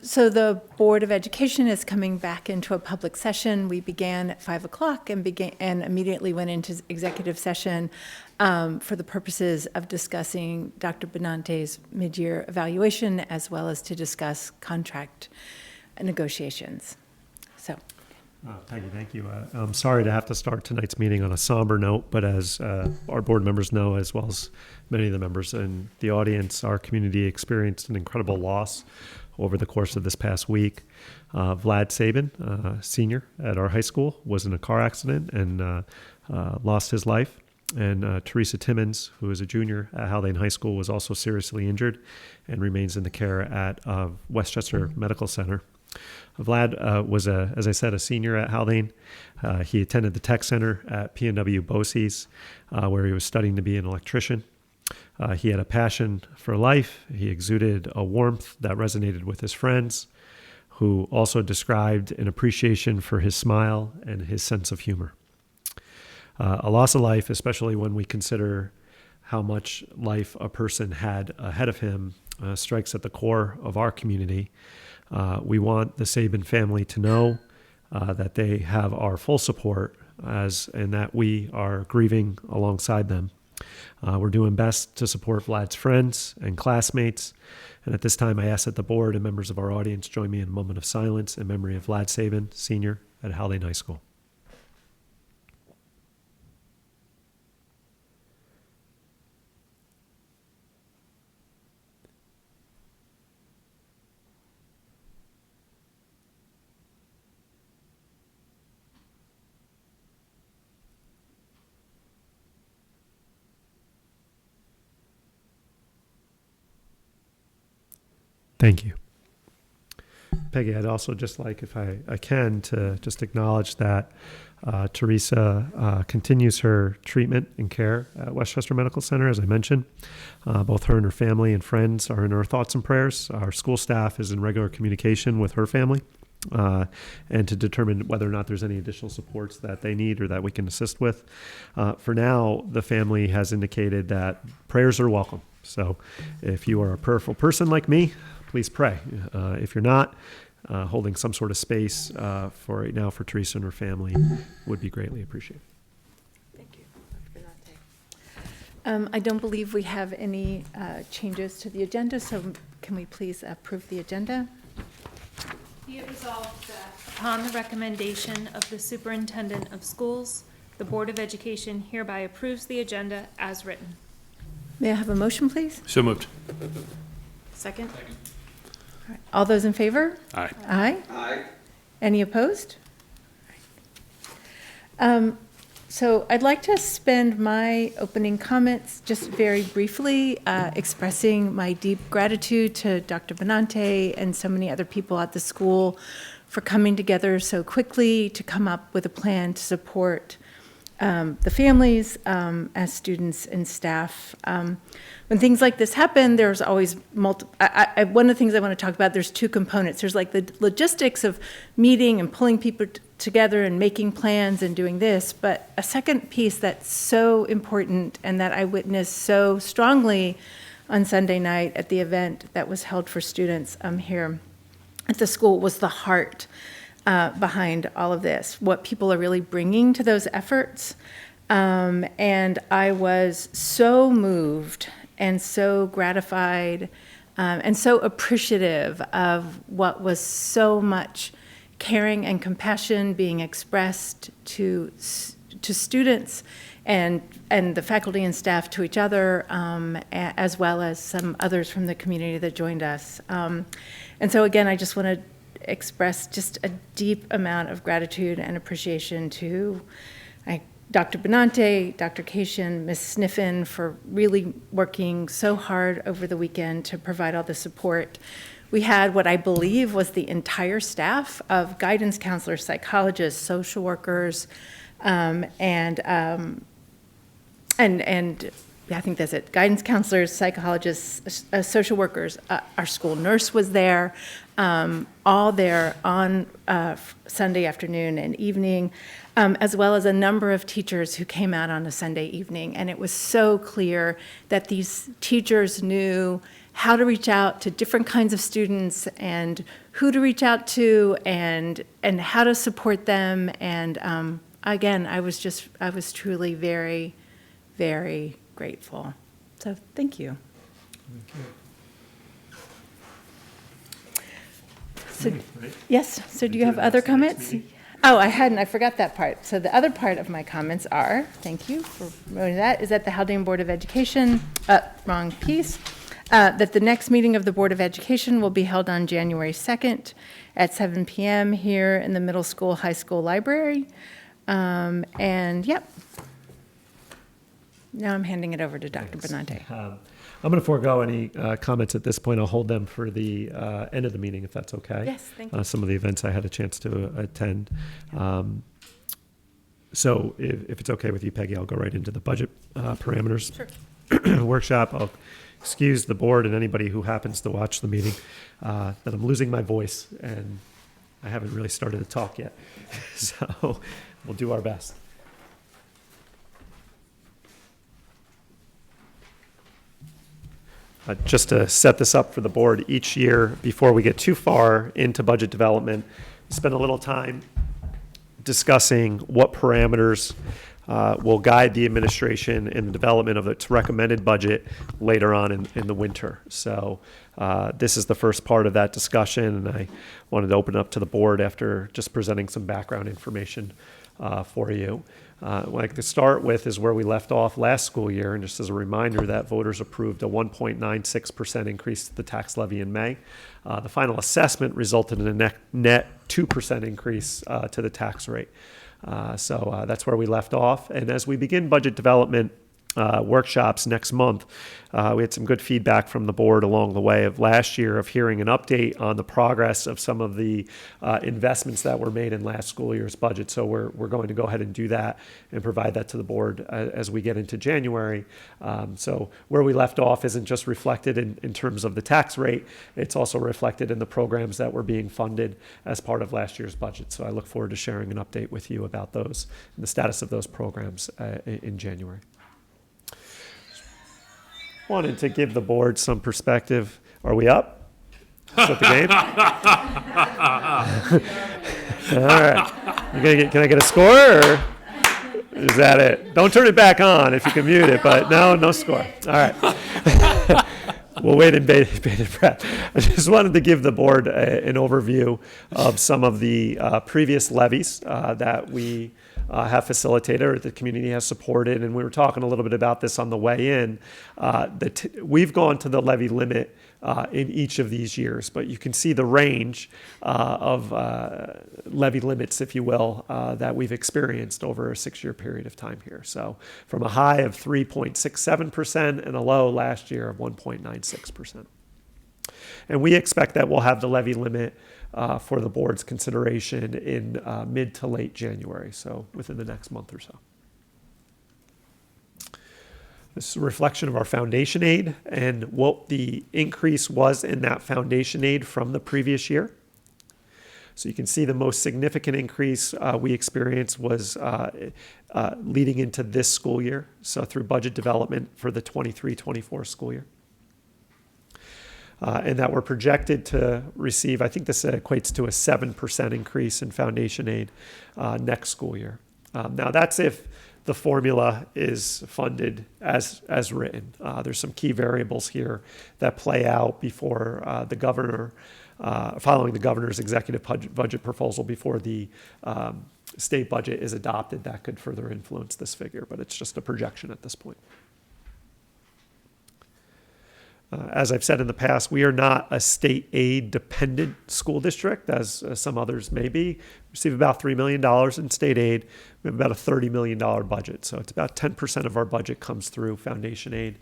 So the Board of Education is coming back into a public session. We began at 5 o'clock and immediately went into executive session for the purposes of discussing Dr. Benante's mid-year evaluation, as well as to discuss contract negotiations. So. Peggy, thank you. I'm sorry to have to start tonight's meeting on a somber note, but as our board members know, as well as many of the members in the audience, our community experienced an incredible loss over the course of this past week. Vlad Saban, senior at our high school, was in a car accident and lost his life. And Teresa Timmons, who is a junior at Haldane High School, was also seriously injured and remains in the care at Westchester Medical Center. Vlad was, as I said, a senior at Haldane. He attended the tech center at PNW BOCES, where he was studying to be an electrician. He had a passion for life. He exuded a warmth that resonated with his friends, who also described an appreciation for his smile and his sense of humor. A loss of life, especially when we consider how much life a person had ahead of him, strikes at the core of our community. We want the Saban family to know that they have our full support and that we are grieving alongside them. We're doing best to support Vlad's friends and classmates. And at this time, I ask that the board and members of our audience join me in a moment of silence in memory of Vlad Saban, senior at Haldane High School. Thank you. Peggy, I'd also just like, if I can, to just acknowledge that Teresa continues her treatment and care at Westchester Medical Center, as I mentioned. Both her and her family and friends are in our thoughts and prayers. Our school staff is in regular communication with her family and to determine whether or not there's any additional supports that they need or that we can assist with. For now, the family has indicated that prayers are welcome. So if you are a prayerful person like me, please pray. If you're not, holding some sort of space for right now for Teresa and her family would be greatly appreciated. Thank you, Dr. Benante. I don't believe we have any changes to the agenda, so can we please approve the agenda? Be it resolved that upon the recommendation of the Superintendent of Schools, the Board of Education hereby approves the agenda as written. May I have a motion, please? So moved. Second. All right. All those in favor? Aye. Aye? Aye. Any opposed? So I'd like to spend my opening comments just very briefly expressing my deep gratitude to Dr. Benante and so many other people at the school for coming together so quickly to come up with a plan to support the families as students and staff. When things like this happen, there's always one of the things I want to talk about, there's two components. There's like the logistics of meeting and pulling people together and making plans and doing this, but a second piece that's so important and that I witnessed so strongly on Sunday night at the event that was held for students here at the school was the heart behind all of this, what people are really bringing to those efforts. And I was so moved and so gratified and so appreciative of what was so much caring and compassion being expressed to students and the faculty and staff to each other, as well as some others from the community that joined us. And so again, I just want to express just a deep amount of gratitude and appreciation to Dr. Benante, Dr. Cation, Ms. Sniffen for really working so hard over the weekend to provide all the support. We had what I believe was the entire staff of guidance counselors, psychologists, social workers, and I think that's it. Guidance counselors, psychologists, social workers. Our school nurse was there, all there on Sunday afternoon and evening, as well as a number of teachers who came out on a Sunday evening. And it was so clear that these teachers knew how to reach out to different kinds of students and who to reach out to and how to support them. And again, I was truly very, very grateful. So thank you. So, yes, so do you have other comments? Oh, I forgot that part. So the other part of my comments are, thank you for noting that, is that the Haldane Board of Education, wrong piece, that the next meeting of the Board of Education will be held on January 2nd at 7 p.m. here in the middle school, high school library. And yep. Now I'm handing it over to Dr. Benante. I'm going to forego any comments at this point. I'll hold them for the end of the meeting, if that's okay. Yes, thank you. Some of the events I had a chance to attend. So if it's okay with you, Peggy, I'll go right into the budget parameters workshop. I'll excuse the board and anybody who happens to watch the meeting that I'm losing my voice and I haven't really started to talk yet. So we'll do our best. Just to set this up for the board, each year, before we get too far into budget development, spend a little time discussing what parameters will guide the administration in the development of its recommended budget later on in the winter. So this is the first part of that discussion, and I wanted to open it up to the board after just presenting some background information for you. What I'd like to start with is where we left off last school year, and just as a reminder that voters approved a 1.96% increase to the tax levy in May. The final assessment resulted in a net 2% increase to the tax rate. So that's where we left off. And as we begin budget development workshops next month, we had some good feedback from the board along the way of last year of hearing an update on the progress of some of the investments that were made in last school year's budget. So we're going to go ahead and do that and provide that to the board as we get into January. So where we left off isn't just reflected in terms of the tax rate, it's also reflected in the programs that were being funded as part of last year's budget. So I look forward to sharing an update with you about those and the status of those programs in January. Wanted to give the board some perspective. Are we up? Is that the game? All right. Can I get a score, or is that it? Don't turn it back on if you can mute it, but no score. All right. We'll wait in bated breath. I just wanted to give the board an overview of some of the previous levies that we have facilitated or the community has supported. And we were talking a little bit about this on the way in. We've gone to the levy limit in each of these years, but you can see the range of levy limits, if you will, that we've experienced over a 6-year period of time here. So from a high of 3.67% and a low last year of 1.96%. And we expect that we'll have the levy limit for the board's consideration in mid to late January, so within the next month or so. This is a reflection of our foundation aid and what the increase was in that foundation aid from the previous year. So you can see the most significant increase we experienced was leading into this school year, so through budget development for the 23-24 school year. And that we're projected to receive, I think this equates to a 7% increase in foundation aid next school year. Now that's if the formula is funded as written. There's some key variables here that play out before the governor, following the governor's executive budget proposal before the state budget is adopted. That could further influence this figure, but it's just a projection at this point. As I've said in the past, we are not a state aid dependent school district, as some others may be. We receive about $3 million in state aid. We have about a $30 million budget. So it's about 10% of our budget comes through foundation aid.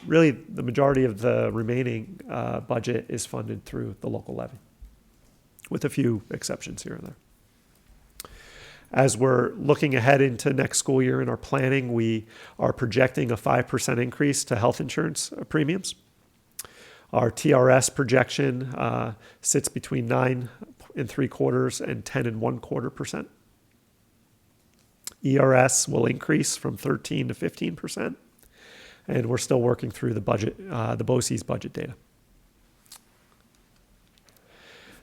Really, the majority of the remaining budget is funded through the local levy, with a few exceptions here and there. As we're looking ahead into next school year in our planning, we are projecting a 5% increase to health insurance premiums. Our TRS projection sits between 9.75% and 10.25%. ERS will increase from 13% to 15%. and we're still working through the budget, the BOCES budget data.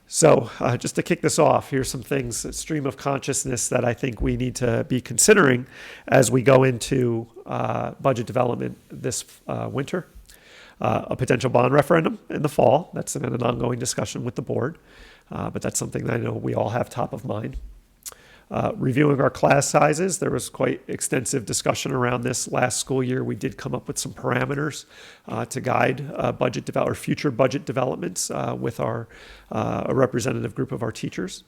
So just to kick this off, here's some things, a stream of consciousness that I think we need to be considering as we go into budget development this winter. A potential bond referendum in the fall. That's been an ongoing discussion with the board, but that's something that I know we all have top of mind. Reviewing our class sizes, there was quite extensive discussion around this last school year. We did come up with some parameters to guide future budget developments with a representative group of our teachers.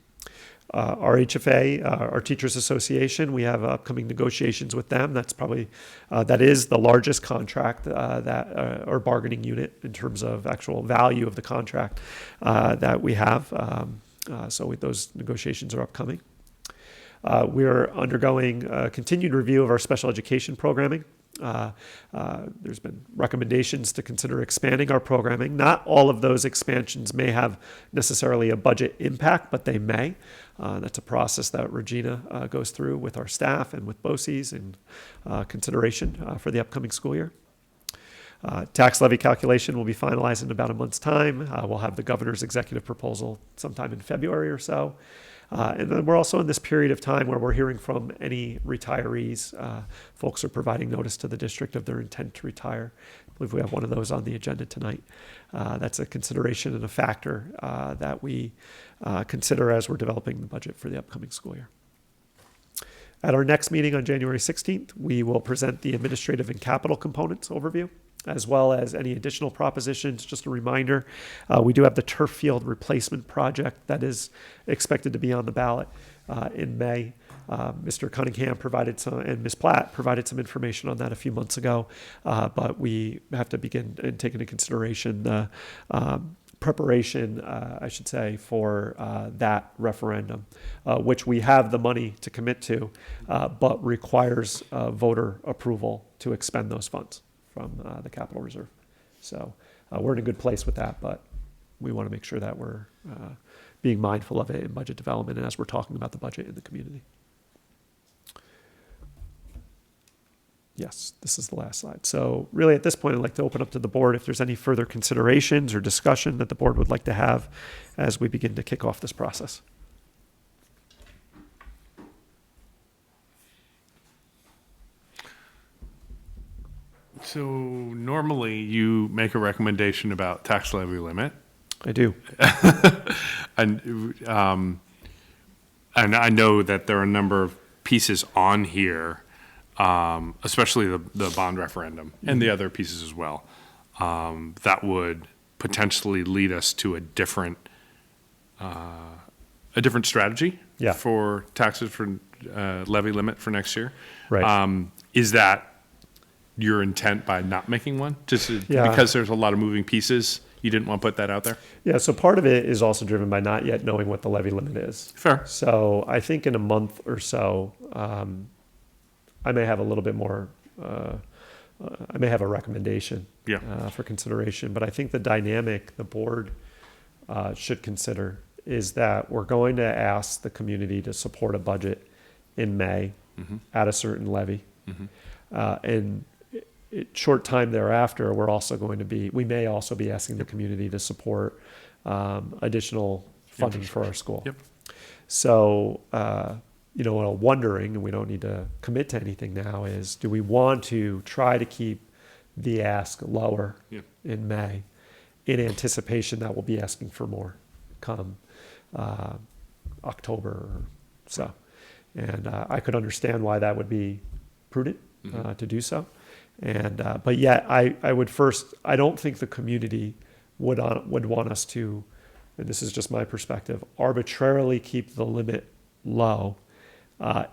Our HFA, our Teachers Association, we have upcoming negotiations with them. That's probably, that is the largest contract or bargaining unit in terms of actual value of the contract that we have. So those negotiations are upcoming. We're undergoing a continued review of our special education programming. There's been recommendations to consider expanding our programming. Not all of those expansions may have necessarily a budget impact, but they may. That's a process that Regina goes through with our staff and with BOCES in consideration for the upcoming school year. Tax levy calculation will be finalized in about a month's time. We'll have the governor's executive proposal sometime in February or so. And then we're also in this period of time where we're hearing from any retirees. Folks are providing notice to the district of their intent to retire. I believe we have one of those on the agenda tonight. That's a consideration and a factor that we consider as we're developing the budget for the upcoming school year. At our next meeting on January 16th, we will present the administrative and capital components overview, as well as any additional propositions. Just a reminder, we do have the turf field replacement project that is expected to be on the ballot in May. Mr. Cunningham provided some, and Ms. Platt provided some information on that a few months ago, but we have to begin and take into consideration the preparation, I should say, for that referendum, which we have the money to commit to, but requires voter approval to expend those funds from the capital reserve. So we're in a good place with that, but we want to make sure that we're being mindful of it in budget development and as we're talking about the budget in the community. Yes, this is the last slide. So really at this point, I'd like to open up to the board if there's any further considerations or discussion that the board would like to have as we begin to kick off this process. So normally you make a recommendation about tax levy limit. I do. And I know that there are a number of pieces on here, especially the bond referendum and the other pieces as well, that would potentially lead us to a different strategy for taxes for levy limit for next year. Right. Is that your intent by not making one? Just because there's a lot of moving pieces, you didn't want to put that out there? Yeah, so part of it is also driven by not yet knowing what the levy limit is. Fair. So I think in a month or so, I may have a little bit more, I may have a recommendation for consideration, but I think the dynamic the board should consider is that we're going to ask the community to support a budget in May at a certain levy. And short time thereafter, we may also be asking the community to support additional funding for our school. Yep. So, what I'm wondering, and we don't need to commit to anything now, is do we want to try to keep the ask lower in May in anticipation that we'll be asking for more come October or so? And I could understand why that would be prudent to do so. And but yet I would first, I don't think the community would want us to, and this is just my perspective, arbitrarily keep the limit low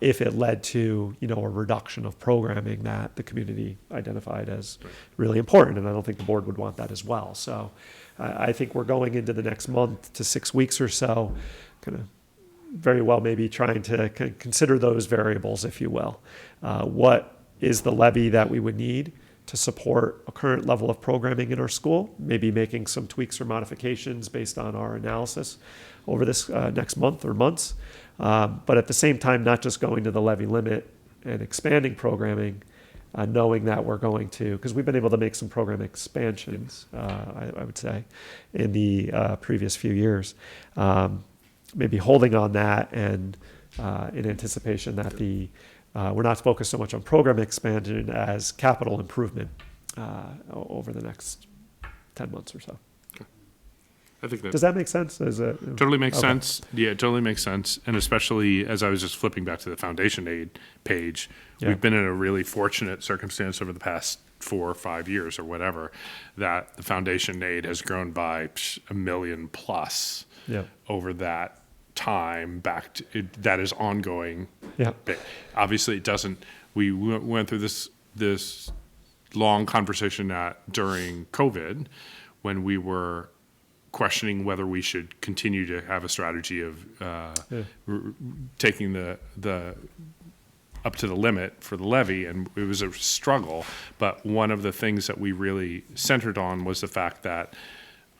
if it led to a reduction of programming that the community identified as really important. And I don't think the board would want that as well. So I think we're going into the next month to 6 weeks or so, kind of very well maybe trying to consider those variables, if you will. What is the levy that we would need to support a current level of programming in our school, maybe making some tweaks or modifications based on our analysis over this next month or months. But at the same time, not just going to the levy limit and expanding programming, knowing that we're going to, because we've been able to make some program expansions, I would say, in the previous few years. Maybe holding on that and in anticipation that we're not focused so much on program expansion as capital improvement over the next 10 months or so. I think that Does that make sense? totally makes sense. Yeah, it totally makes sense. And especially as I was just flipping back to the foundation aid page, Yeah. we've been in a really fortunate circumstance over the past 4 or 5 years or whatever, that the foundation aid has grown by $1 million plus Yeah. over that time back to, that is ongoing. Yeah. But obviously it doesn't, we went through this long conversation during COVID when we were questioning whether we should continue to have a strategy of taking the up to the limit for the levy, and it was a struggle. But one of the things that we really centered on was the fact that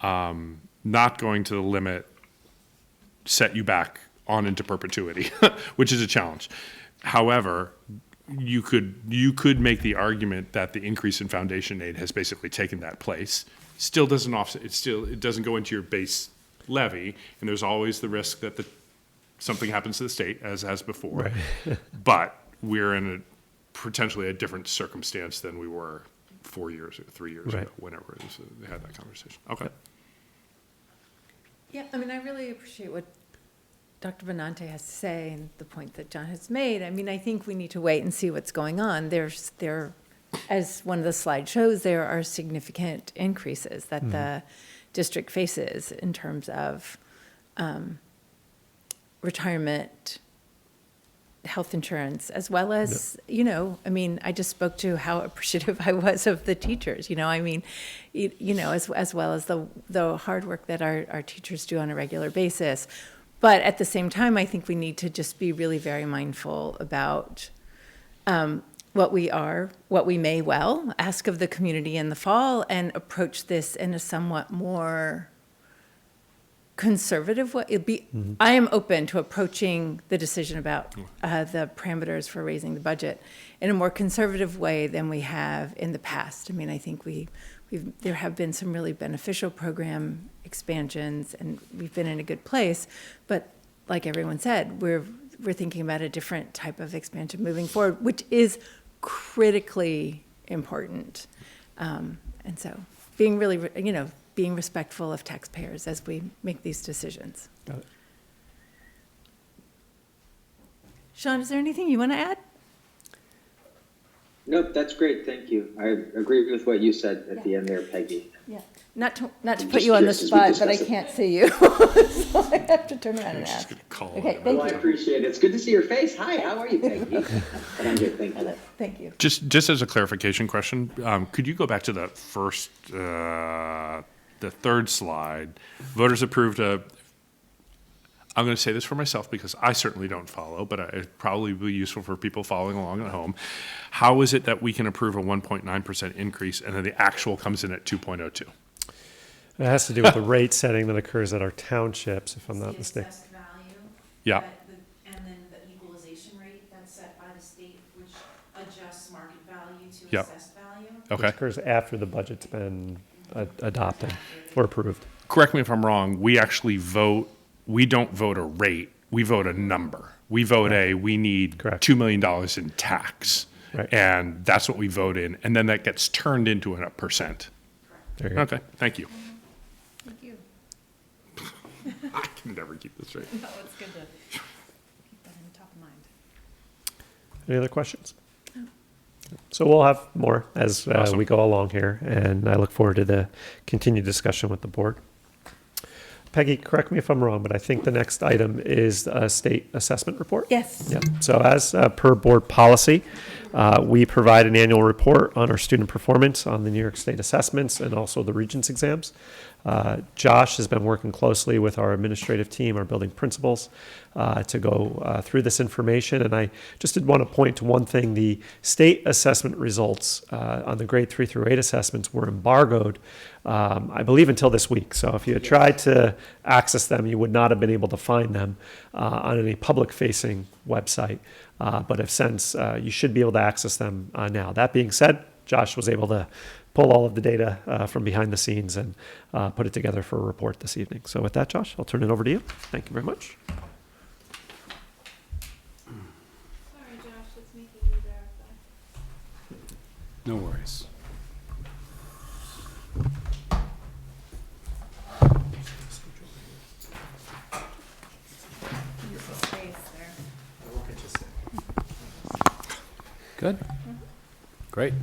not going to the limit set you back on into perpetuity, which is a challenge. However, you could make the argument that the increase in foundation aid has basically taken that place. Still doesn't offset. It doesn't go into your base levy, and there's always the risk that something happens to the state, as has before. Right. But we're in potentially a different circumstance than we were 4 years or 3 years Right. ago, whenever it was, they had that conversation. Okay. Yeah, I mean, I really appreciate what Dr. Benante has to say and the point that John has made. I mean, I think we need to wait and see what's going on. As one of the slides shows, there are significant increases that the district faces in terms of retirement, health insurance, as well as, I mean, I just spoke to how appreciative I was of the teachers, I mean, as well as the hard work that our teachers do on a regular basis. But at the same time, I think we need to just be really very mindful about what we may well ask of the community in the fall, and approach this in a somewhat more conservative way. I am open to approaching the decision about the parameters for raising the budget in a more conservative way than we have in the past. I mean, I think there have been some really beneficial program expansions, and we've been in a good place. But like everyone said, we're thinking about a different type of expansion moving forward, which is critically important. And so being really, being respectful of taxpayers as we make these decisions. Got it. Sean, is there anything you want to add? Nope, that's great. Thank you. I agree with what you said at the end there, Peggy. Yeah. Not to I'm put just you on the curious as we spot, but I discuss it. can't see you. So I have to turn around and She's ask. gonna call Okay, it. thank Well, I you. appreciate it. It's good to see your face. Hi, how are you, Peggy? But I'm good, thank you. Thank you. Just as a clarification question, could you go back to the third slide? Voters approved I'm going to say this for myself because I certainly don't follow, but it probably be useful for people following along at home. How is it that we can approve a 1.9% increase and then the actual comes in at 2.02? It has to do with the rate setting that occurs at our townships, if I'm not mistaken. Assessed value. Yeah. And then the equalization rate that's set by the state, which adjusts market value to Yeah. assessed value. Okay. Which occurs after the budget's been adopted or approved. Correct me if I'm wrong. We actually vote. We don't vote a rate. We vote a number. We vote we need Correct. $2 million in tax. Right. And that's what we vote in. And then that gets turned into a percent. There you go. Okay. Thank you. Thank you. I can never keep this straight. No, it's good to keep that in top of mind. Any other questions? So we'll have more as Awesome. we go along here, and I look forward to the continued discussion with the board. Peggy, correct me if I'm wrong, but I think the next item is a state assessment report. Yes. Yeah. So as per board policy, we provide an annual report on our student performance on the New York State assessments and also the Regents exams. Josh has been working closely with our administrative team, our building principals, to go through this information. And I just did want to point to one thing. The state assessment results on the grade 3 through 8 assessments were embargoed, I believe, until this week. So if you had tried to access them, you would not have been able to find them on any public-facing website. But if since, you should be able to access them now. That being said, Josh was able to pull all of the data from behind the scenes and put it together for a report this evening. So with that, Josh, I'll turn it over to you. Thank you very much. Sorry, Josh, it's making you verify. No worries. Good. Great.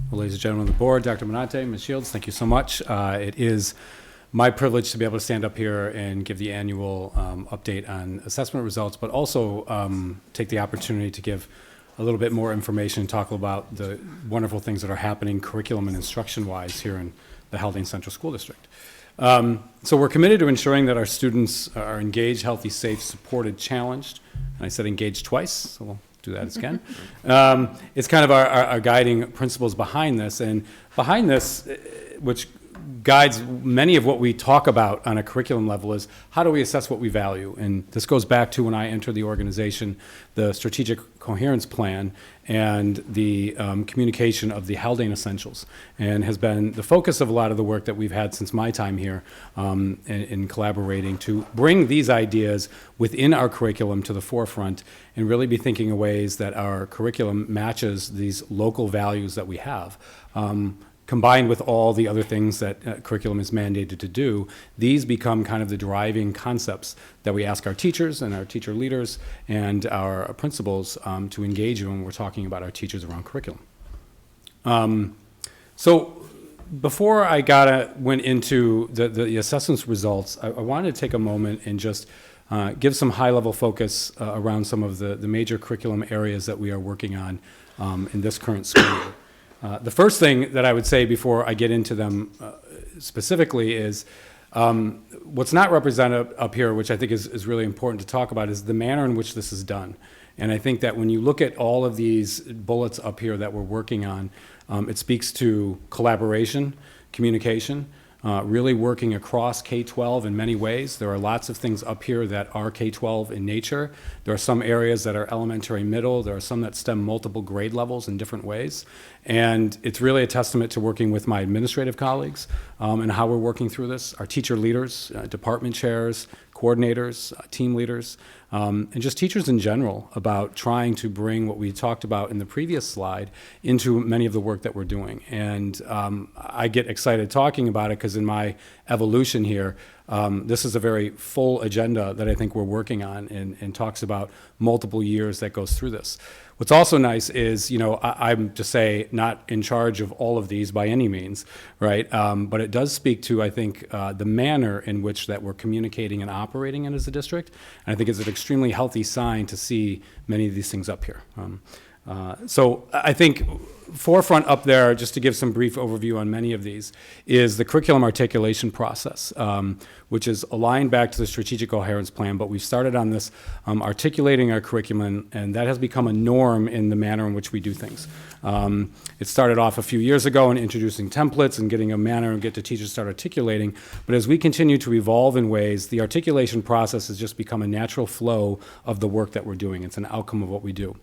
Well, ladies and gentlemen of the board, Dr. Benante, Ms. Shields, thank you so much. It is my privilege to be able to stand up here and give the annual update on assessment results, but also take the opportunity to give a little bit more information and talk about the wonderful things that are happening curriculum and instruction-wise here in the Haldane Central School District. So we're committed to ensuring that our students are engaged, healthy, safe, supported, challenged. And I said engaged twice, so we'll do that again. It's kind of our guiding principles behind this. And behind this, which guides many of what we talk about on a curriculum level, is how do we assess what we value? And this goes back to when I entered the organization, the strategic coherence plan and the communication of the Haldane Essentials, and has been the focus of a lot of the work that we've had since my time here in collaborating to bring these ideas within our curriculum to the forefront and really be thinking of ways that our curriculum matches these local values that we have. Combined with all the other things that curriculum is mandated to do, these become kind of the driving concepts that we ask our teachers and our teacher leaders and our principals to engage in when we're talking about our teachers around curriculum. So before I went into the assessments results, I wanted to take a moment and just give some high-level focus around some of the major curriculum areas that we are working on in this current school year. The first thing that I would say before I get into them specifically is what's not represented up here, which I think is really important to talk about, is the manner in which this is done. And I think that when you look at all of these bullets up here that we're working on, it speaks to collaboration, communication, really working across K-12 in many ways. There are lots of things up here that are K-12 in nature. There are some areas that are elementary, middle. There are some that stem multiple grade levels in different ways. And it's really a testament to working with my administrative colleagues and how we're working through this. Our teacher leaders, department chairs, coordinators, team leaders, and just teachers in general, about trying to bring what we talked about in the previous slide into many of the work that we're doing. And I get excited talking about it because in my evolution here, this is a very full agenda that I think we're working on and talks about multiple years that goes through this. What's also nice is, I'm to say not in charge of all of these by any means, right? But it does speak to, I think, the manner in which that we're communicating and operating in as a district. And I think it's an extremely healthy sign to see many of these things up here. So I think forefront up there, just to give some brief overview on many of these, is the curriculum articulation process, which is aligned back to the strategic coherence plan, but we've started on this articulating our curriculum, and that has become a norm in the manner in which we do things. It started off a few years ago in introducing templates and getting a manner and get the teachers to start articulating, but as we continue to evolve in ways, the articulation process has just become a natural flow of the work that we're doing. It's an outcome of what we do.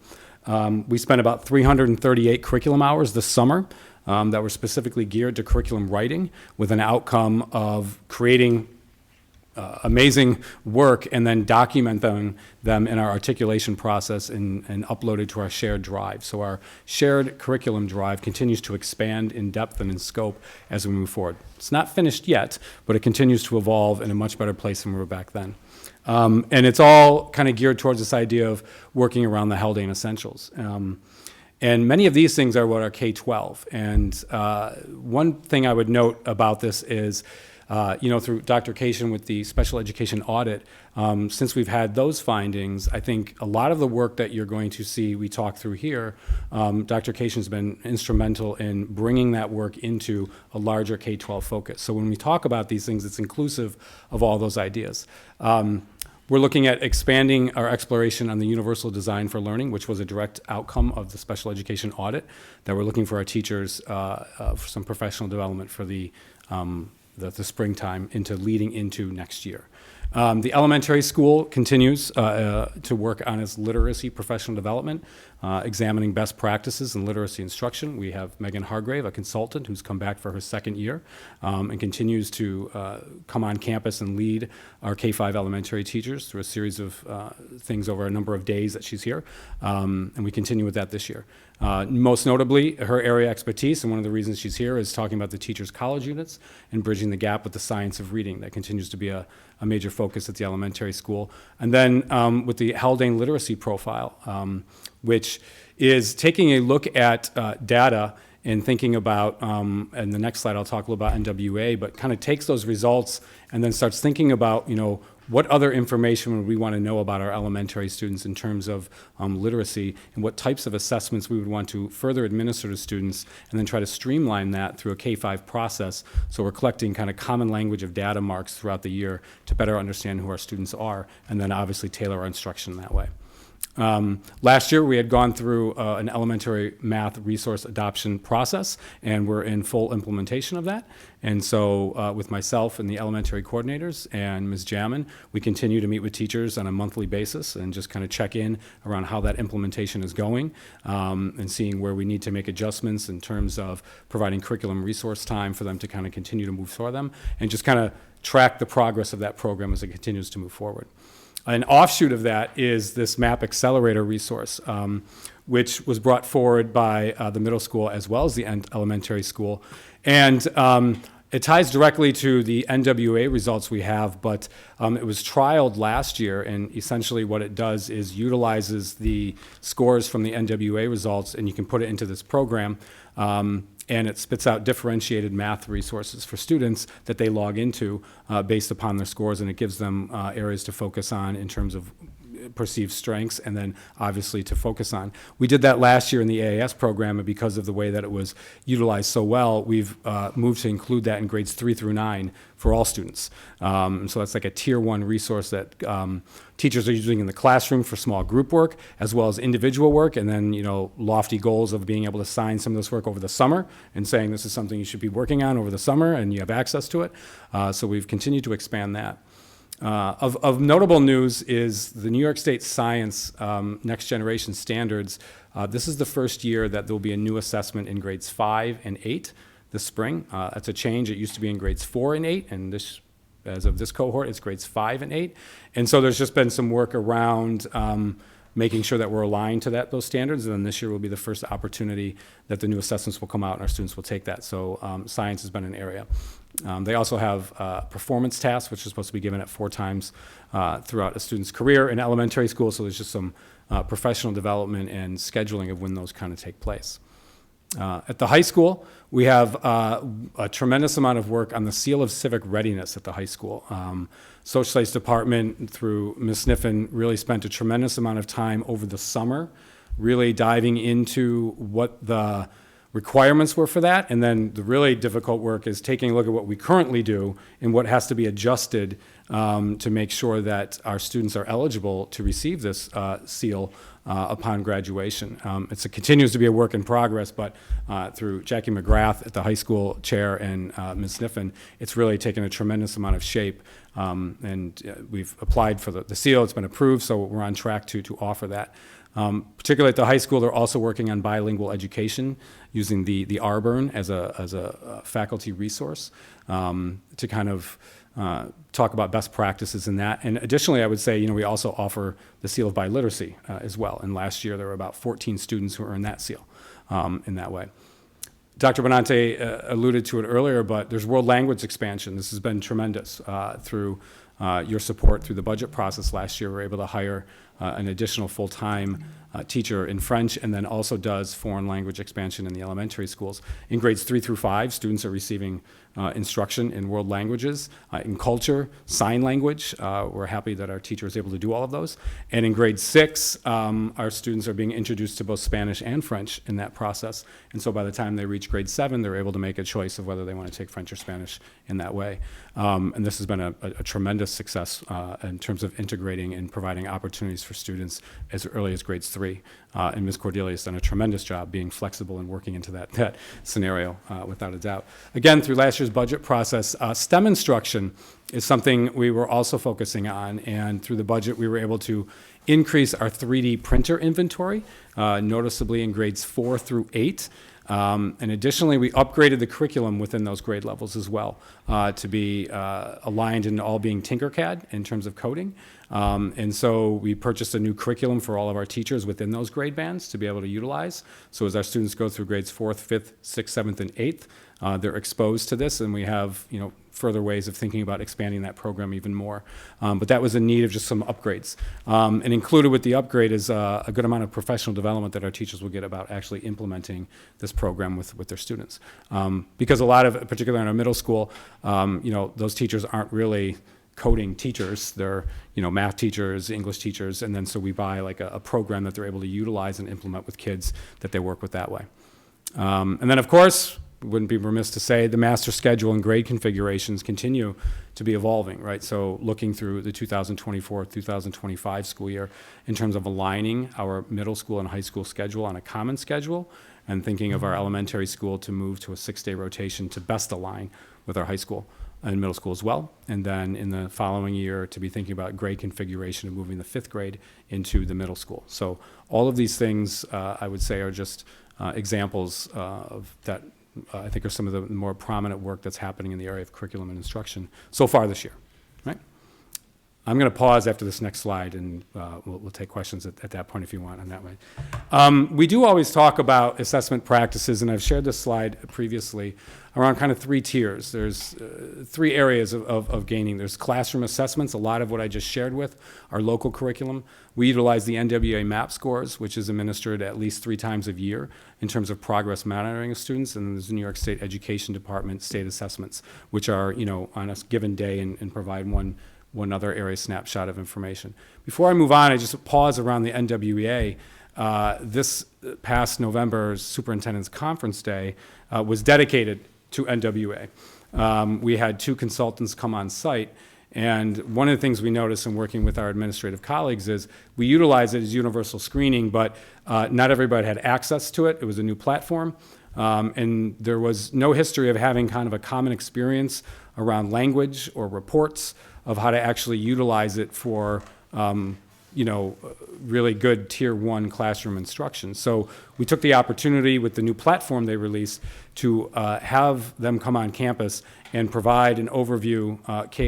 We spent about 338 curriculum hours this summer that were specifically geared to curriculum writing, with an outcome of creating amazing work and then documenting them in our articulation process and uploaded to our shared drive. So our shared curriculum drive continues to expand in depth and in scope as we move forward. It's not finished yet, but it continues to evolve in a much better place than we were back then. And it's all kind of geared towards this idea of working around the Haldane Essentials. And many of these things are what are K-12. And one thing I would note about this is through Dr. Cation with the special education audit, since we've had those findings, I think a lot of the work that you're going to see we talk through here, Dr. Cation's been instrumental in bringing that work into a larger K-12 focus. So when we talk about these things, it's inclusive of all those ideas. We're looking at expanding our exploration on the universal design for learning, which was a direct outcome of the special education audit, that we're looking for our teachers for some professional development for the springtime leading into next year. The elementary school continues to work on its literacy professional development, examining best practices in literacy instruction. We have Megan Hargrave, a consultant who's come back for her second year and continues to come on campus and lead our K-5 elementary teachers through a series of things over a number of days that she's here. And we continue with that this year. Most notably, her area expertise, and one of the reasons she's here, is talking about the teachers' college units and bridging the gap with the science of reading. That continues to be a major focus at the elementary school. And then with the Haldane literacy profile, which is taking a look at data and thinking about, and the next slide I'll talk a little about NWA, but kind of takes those results and then starts thinking about, what other information would we want to know about our elementary students in terms of literacy, and what types of assessments we would want to further administer to students, and then try to streamline that through a K-5 process. So we're collecting kind of common language of data marks throughout the year to better understand who our students are, and then obviously tailor our instruction that way. Last year, we had gone through an elementary math resource adoption process, and we're in full implementation of that. And so with myself and the elementary coordinators and Ms. Jamin, we continue to meet with teachers on a monthly basis and just kind of check in around how that implementation is going, and seeing where we need to make adjustments in terms of providing curriculum resource time for them to kind of continue to move for them, and just kind of track the progress of that program as it continues to move forward. An offshoot of that is this MAP Accelerator resource, which was brought forward by the middle school as well as the elementary school. And it ties directly to the NWA results we have, but it was trialed last year, and essentially what it does is utilizes the scores from the NWA results, and you can put it into this program. And it spits out differentiated math resources for students that they log into based upon their scores, and it gives them areas to focus on in terms of perceived strengths, and then obviously to focus on. We did that last year in the AAS program, and because of the way that it was utilized so well, we've moved to include that in grades 3 through 9 for all students. So that's like a tier 1 resource that teachers are using in the classroom for small group work as well as individual work, and then lofty goals of being able to assign some of this work over the summer and saying this is something you should be working on over the summer and you have access to it. So we've continued to expand that. Of notable news is the New York State Science Next Generation Standards. This is the first year that there will be a new assessment in grades 5 and 8 this spring. That's a change. It used to be in grades 4 and 8, and this, as of this cohort, it's grades 5 and 8. And so there's just been some work around making sure that we're aligned to those standards, and then this year will be the first opportunity that the new assessments will come out and our students will take that. So science has been an area. They also have performance tasks, which is supposed to be given at 4 times throughout a student's career in elementary school, so there's just some professional development and scheduling of when those kind of take place. At the high school, we have a tremendous amount of work on the seal of civic readiness at the high school. Social Studies Department, through Ms. Sniffen, really spent a tremendous amount of time over the summer really diving into what the requirements were for that, and then the really difficult work is taking a look at what we currently do and what has to be adjusted to make sure that our students are eligible to receive this seal upon graduation. It continues to be a work in progress, but through Jackie McGrath at the high school chair and Ms. Sniffen, it's really taken a tremendous amount of shape, and we've applied for the seal. It's been approved, so we're on track to offer that. Particularly at the high school, they're also working on bilingual education using the RBURN as a faculty resource to kind of talk about best practices in that. And additionally, I would say, we also offer the seal of biliteracy as well. And last year, there were about 14 students who earned that seal in that way. Dr. Benante alluded to it earlier, but there's world language expansion. This has been tremendous through your support through the budget process last year, we were able to hire an additional full-time teacher in French, and then also does foreign language expansion in the elementary schools. In grades 3 through 5, students are receiving instruction in world languages, in culture, sign language. We're happy that our teacher is able to do all of those. And in grade 6, our students are being introduced to both Spanish and French in that process. And so by the time they reach grade 7, they're able to make a choice of whether they want to take French or Spanish in that way. And this has been a tremendous success in terms of integrating and providing opportunities for students as early as grades 3. And Ms. Cordelia has done a tremendous job being flexible and working into that scenario, without a doubt. Again, through last year's budget process, STEM instruction is something we were also focusing on, and through the budget we were able to increase our 3D printer inventory, noticeably in grades 4 through 8. And additionally, we upgraded the curriculum within those grade levels as well, to be aligned in all being Tinkercad in terms of coding. And so we purchased a new curriculum for all of our teachers within those grade bands to be able to utilize. So as our students go through grades 4th, 5th, 6th, 7th, and 8th, they're exposed to this, and we have, further ways of thinking about expanding that program even more. But that was in need of just some upgrades. And included with the upgrade is a good amount of professional development that our teachers will get about actually implementing this program with their students. Because a lot of, particularly in our middle school, those teachers aren't really coding teachers. They're, math teachers, English teachers, and then so we buy like a program that they're able to utilize and implement with kids that they work with that way. And then, of course, wouldn't be remiss to say the master schedule and grade configurations continue to be evolving, right? So looking through the 2024-2025 school year in terms of aligning our middle school and high school schedule on a common schedule, and thinking of our elementary school to move to a 6-day rotation to best align with our high school and middle school as well. And then in the following year to be thinking about grade configuration and moving the 5th grade into the middle school. So all of these things, I would say, are just examples of that I think are some of the more prominent work that's happening in the area of curriculum and instruction so far this year, right? I'm going to pause after this next slide, and we'll take questions at that point if you want on that way. We do always talk about assessment practices, and I've shared this slide previously, around kind of 3 tiers. There's 3 areas of gaining. There's classroom assessments. A lot of what I just shared with our local curriculum. We utilize the NWA MAP scores, which is administered at least 3 times a year in terms of progress monitoring of students. And there's the New York State Education Department state assessments, which are, on a given day and provide one other area snapshot of information. Before I move on, I just pause around the NWEA. This past November's Superintendent's Conference Day was dedicated to NWA. We had 2 consultants come on site, and one of the things we noticed in working with our administrative colleagues is we utilize it as universal screening, but not everybody had access to it. It was a new platform, and there was no history of having kind of a common experience around language or reports of how to actually utilize it for really good tier 1 classroom instruction. So we took the opportunity with the new platform they released to have them come on campus and provide an overview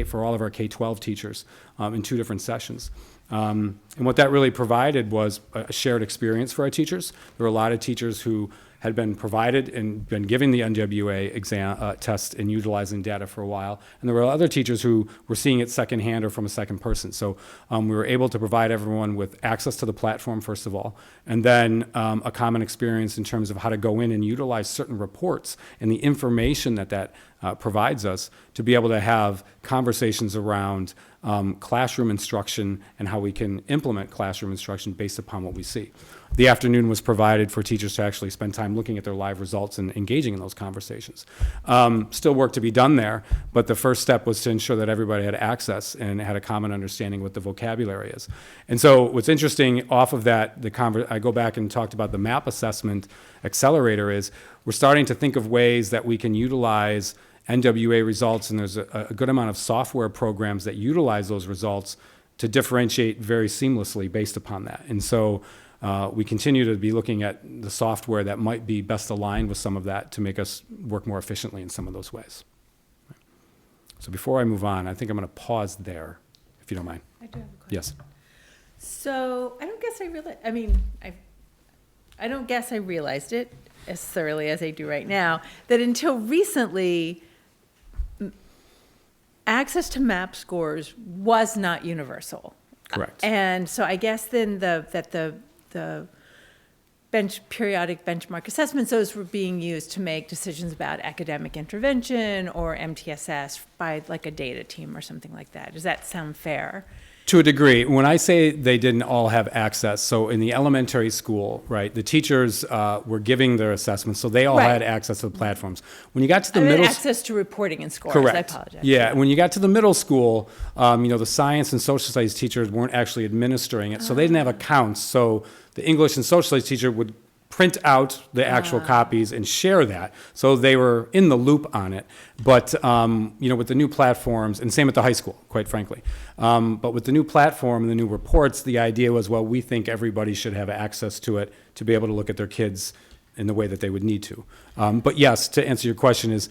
for all of our K-12 teachers in 2 different sessions. And what that really provided was a shared experience for our teachers. There were a lot of teachers who had been provided and been giving the NWA exam test and utilizing data for a while. And there were other teachers who were seeing it secondhand or from a second person. So we were able to provide everyone with access to the platform, first of all, and then a common experience in terms of how to go in and utilize certain reports and the information that provides us to be able to have conversations around classroom instruction and how we can implement classroom instruction based upon what we see. The afternoon was provided for teachers to actually spend time looking at their live results and engaging in those conversations. Still work to be done there, but the first step was to ensure that everybody had access and had a common understanding what the vocabulary is. And so what's interesting off of that, I go back and talked about the MAP assessment accelerator is we're starting to think of ways that we can utilize NWA results, and there's a good amount of software programs that utilize those results to differentiate very seamlessly based upon that. And so we continue to be looking at the software that might be best aligned with some of that to make us work more efficiently in some of those ways. So before I move on, I think I'm going to pause there, if you don't mind. I do have a question. Yes. So I don't guess I realized it as thoroughly as I do right now, that until recently, access to MAP scores was not universal. Correct. And so I guess then the periodic benchmark assessments, those were being used to make decisions about academic intervention or MTSS by like a data team or something like that. Does that sound fair? To a degree. When I say they didn't all have access, so in the elementary school, right, the teachers were giving their assessments, so they all Right. had access to the platforms. When you got to the I mean, middle, access to reporting and scores. correct. I apologize. Yeah, when you got to the middle school, the science and social studies teachers weren't actually administering it, so they didn't have accounts. So the English and social studies teacher would print out the actual copies and share that. So they were in the loop on it. But, with the new platforms, and same at the high school, quite frankly. But with the new platform and the new reports, the idea was, well, we think everybody should have access to it to be able to look at their kids in the way that they would need to. But yes, to answer your question is,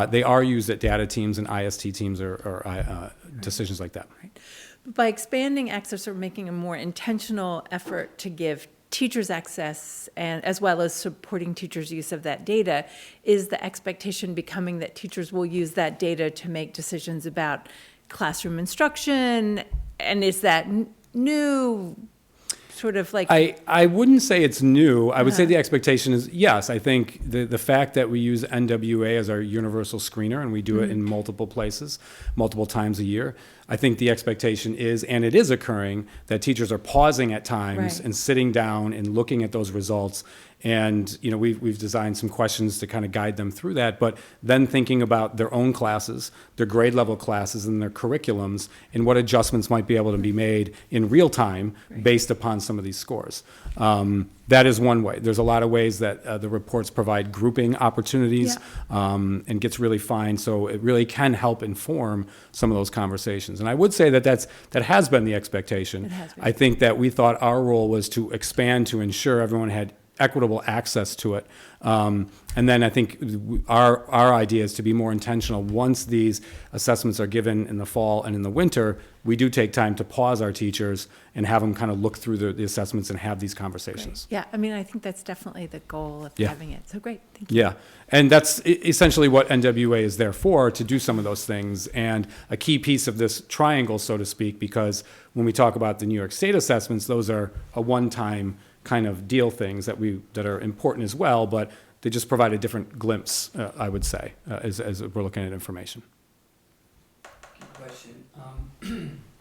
they are used at data teams and IST teams or decisions like that. By expanding access or making a more intentional effort to give teachers access and as well as supporting teachers' use of that data, is the expectation becoming that teachers will use that data to make decisions about classroom instruction? And is that new? Sort of like I wouldn't say it's new. I would say the expectation is, yes, I think the fact that we use NWA as our universal screener and we do it in multiple places, multiple times a year, I think the expectation is, and it is occurring, that teachers are pausing at times Right. and sitting down and looking at those results. And, we've designed some questions to kind of guide them through that, but then thinking about their own classes, their grade level classes and their curriculums, and what adjustments might be able to be made in real time based upon some of these scores. That is one way. There's a lot of ways that the reports provide grouping opportunities and gets really fine, so it really can help inform some of those conversations. And I would say that that has been the expectation. It has been. I think that we thought our role was to expand to ensure everyone had equitable access to it. And then I think our idea is to be more intentional. Once these assessments are given in the fall and in the winter, we do take time to pause our teachers and have them kind of look through the assessments and have these conversations. Yeah, I mean, I think that's definitely the goal of Yeah. having it. So great, thank you. Yeah, and that's essentially what NWA is there for, to do some of those things. And a key piece of this triangle, so to speak, because when we talk about the New York State assessments, those are a one-time kind of deal things that are important as well, but they just provide a different glimpse, I would say, as we're looking at information. Question.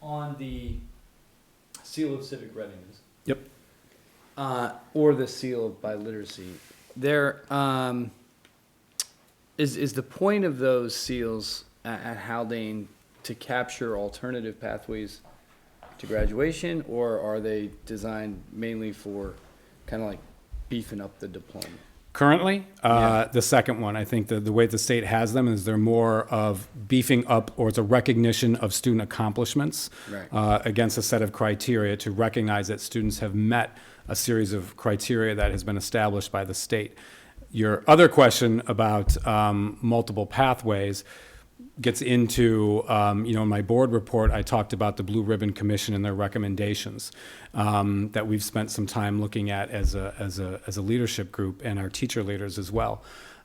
On the seal of civic readiness. Yep. Or the seal of biliteracy, there, is the point of those seals at Haldane to capture alternative pathways to graduation, or are they designed mainly for kind of like beefing up the diploma? Currently, the second one, I think the way the state has them is they're more of beefing up, or it's a recognition of student accomplishments Right. against a set of criteria to recognize that students have met a series of criteria that has been established by the state. Your other question about multiple pathways gets into, in my board report, I talked about the Blue Ribbon Commission and their recommendations that we've spent some time looking at as a leadership group, and our teacher leaders as well.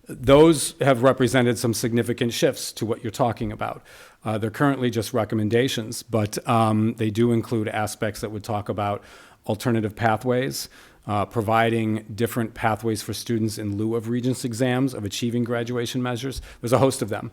Those have represented some significant shifts to what you're talking about. They're currently just recommendations, but they do include aspects that would talk about alternative pathways, providing different pathways for students in lieu of Regents exams, of achieving graduation measures. There's a host of them.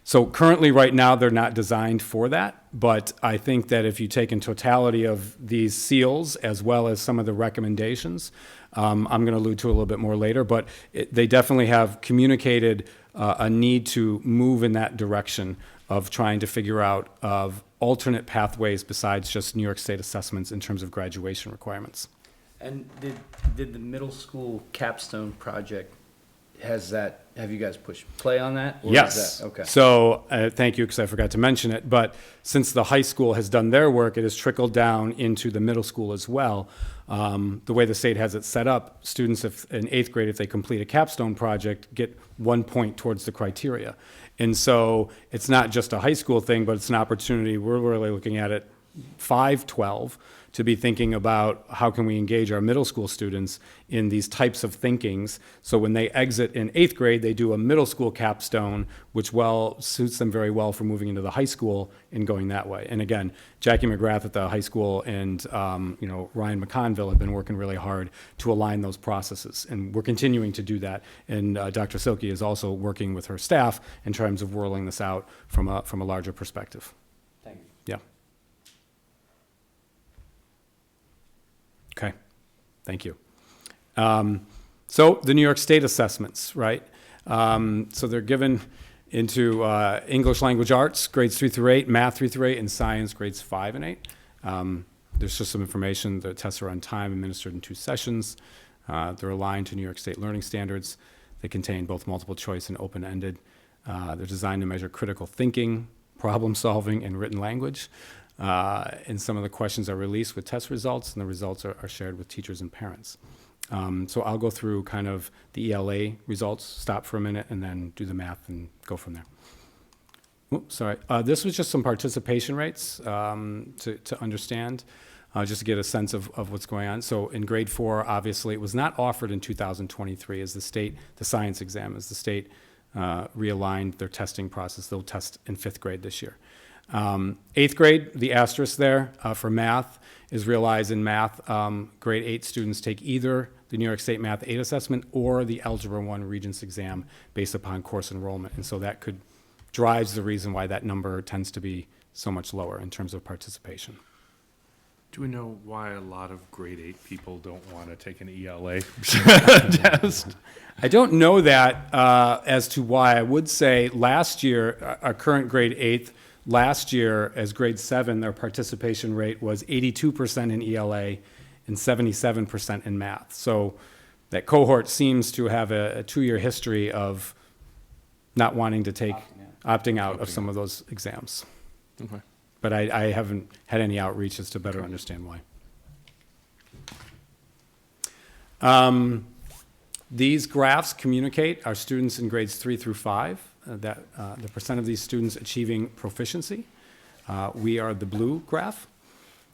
So currently, right now, they're not designed for that, but I think that if you take in totality of these seals, as well as some of the recommendations, I'm going to allude to a little bit more later, but they definitely have communicated a need to move in that direction of trying to figure out of alternate pathways besides just New York State assessments in terms of graduation requirements. And did the middle school capstone project, have you guys pushed play on that? Or is Yes. that- Okay. So thank you, because I forgot to mention it. But since the high school has done their work, it has trickled down into the middle school as well. The way the state has it set up, students in 8th grade, if they complete a capstone project, get 1 point towards the criteria. And so it's not just a high school thing, but it's an opportunity. We're really looking at it 5-12 to be thinking about how can we engage our middle school students in these types of thinkings. So when they exit in 8th grade, they do a middle school capstone, which suits them very well for moving into the high school and going that way. And again, Jackie McGrath at the high school and Ryan McConville have been working really hard to align those processes. And we're continuing to do that. And Dr. Silke is also working with her staff in terms of rolling this out from a larger perspective. Thank you. Yeah. Okay, thank you. So the New York State assessments, right? So they're given into English language arts, grades 3 through 8, math 3 through 8, and science, grades 5 and 8. There's just some information. The tests are on time, administered in 2 sessions. They're aligned to New York State learning standards. They contain both multiple choice and open-ended. They're designed to measure critical thinking, problem solving, and written language. And some of the questions are released with test results, and the results are shared with teachers and parents. So I'll go through kind of the ELA results, stop for a minute, and then do the math and go from there. Oops, sorry. This was just some participation rates to understand, just to get a sense of what's going on. So in grade 4, obviously, it was not offered in 2023 as the science exam, as the state realigned their testing process. They'll test in 5th grade this year. 8th grade, the asterisk there for math is realized in math. Grade 8 students take either the New York State Math 8 assessment or the Algebra 1 Regents exam based upon course enrollment. And so that drives the reason why that number tends to be so much lower in terms of participation. Do we know why a lot of grade 8 people don't want to take an ELA test? I don't know that as to why. I would say last year, our current grade 8th, last year, as grade 7, their participation rate was 82% in ELA and 77% in math. So that cohort seems to have a 2-year history of not wanting to take, opting out of some of those exams. Okay. But I haven't had any outreach as to better understand why. These graphs communicate our students in grades 3 through 5. The percent of these students achieving proficiency. We are the blue graph.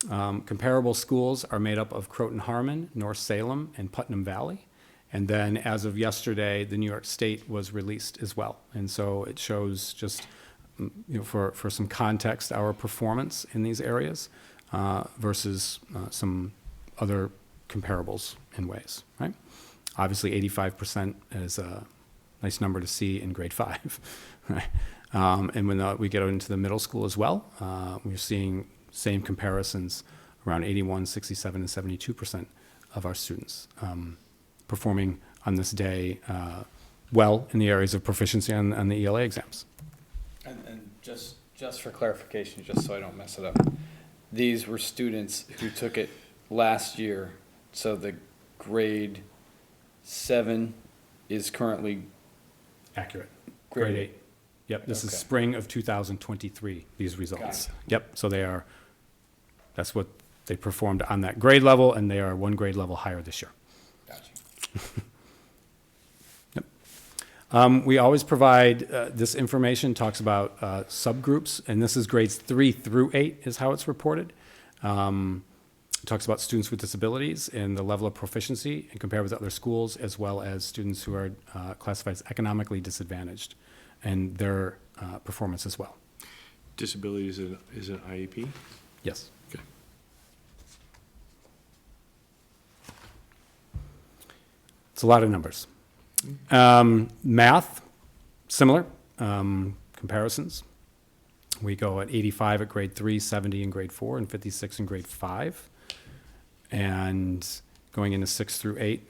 Comparable schools are made up of Croton Harmon, North Salem, and Putnam Valley. And then as of yesterday, the New York State was released as well. And so it shows just, for some context, our performance in these areas versus some other comparables in ways, right? Obviously, 85% is a nice number to see in grade 5. Right? And when we get into the middle school as well, we're seeing same comparisons around 81, 67, and 72% of our students performing on this day well in the areas of proficiency on the ELA exams. And just for clarification, just so I don't mess it up, these were students who took it last year, so the grade 7 is currently Accurate. grade Grade 8. 8. Yep, this is Okay. spring of 2023, these results. Yep, so that's what they performed on that grade level, and they are 1 grade level higher this year. Gotcha. Yep. We always provide, this information talks about subgroups, and this is grades 3 through 8 is how it's reported. It talks about students with disabilities and the level of proficiency and compared with other schools, as well as students who are classified as economically disadvantaged and their performance as well. Disability is an IEP? Yes. Okay. It's a lot of numbers. Math, similar comparisons. We go at 85 at grade 3, 70 in grade 4, and 56 in grade 5. And going into 6 through 8,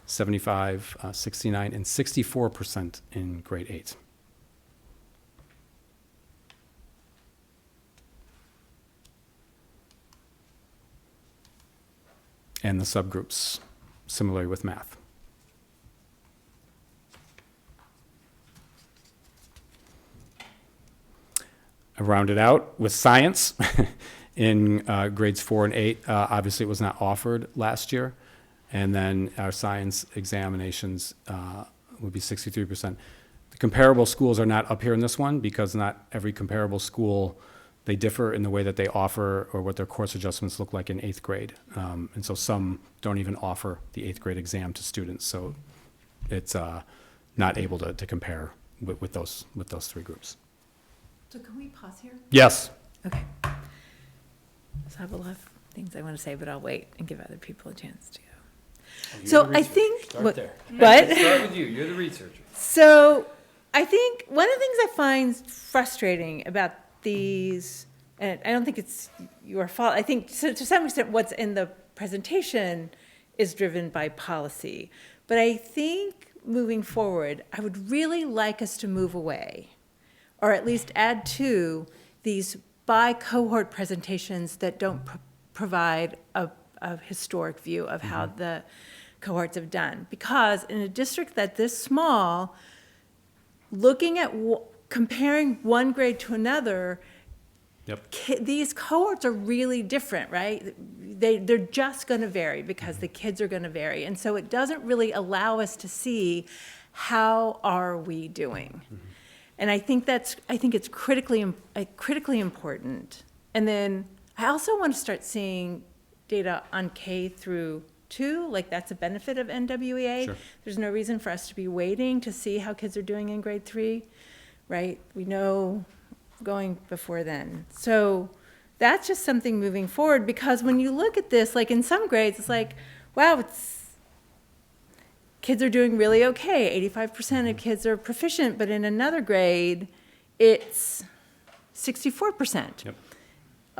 75, 69, and 64% in grade 8. And the subgroups, similarly with math. I rounded out with science in grades 4 and 8. Obviously, it was not offered last year. And then our science examinations would be 63%. The comparable schools are not up here in this one because not every comparable school they differ in the way that they offer or what their course adjustments look like in 8th grade. And so some don't even offer the 8th grade exam to students. So it's not able to compare with those 3 groups. So can we pause here? Yes. Okay. So I have a lot of things I want to say, but I'll wait and give other people a chance to go. So I think, Start there. what? Start with you. You're the researcher. So I think one of the things I find frustrating about these, and I don't think it's your fault, I think to some extent what's in the presentation is driven by policy. But I think moving forward, I would really like us to move away, or at least add to these by cohort presentations that don't provide a historic view of how the cohorts have done. Because in a district that's this small, looking at comparing one grade to another, these cohorts are really different, right? They're just going to vary because the kids are going to vary. And so it doesn't really allow us to see how are we doing. And I think it's critically important. And then I also want to start seeing data on K through 2, like that's a benefit of NWEA. Sure. There's no reason for us to be waiting to see how kids are doing in grade 3, right? We know going before then. So that's just something moving forward, because when you look at this, like in some grades, it's like, wow, kids are doing really okay. 85% of kids are proficient, but in another grade, it's 64%. Yep.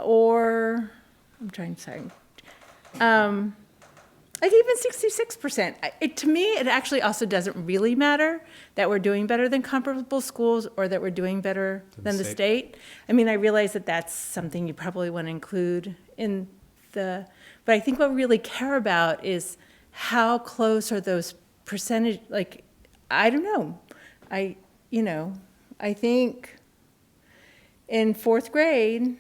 Or, like even 66%. To me, it actually also doesn't really matter that we're doing better than comparable schools or that we're doing better than the state. I mean, I realize that that's something you probably want to include in but I think what we really care about is how close are those percentage, like, I don't know. I think in 4th grade,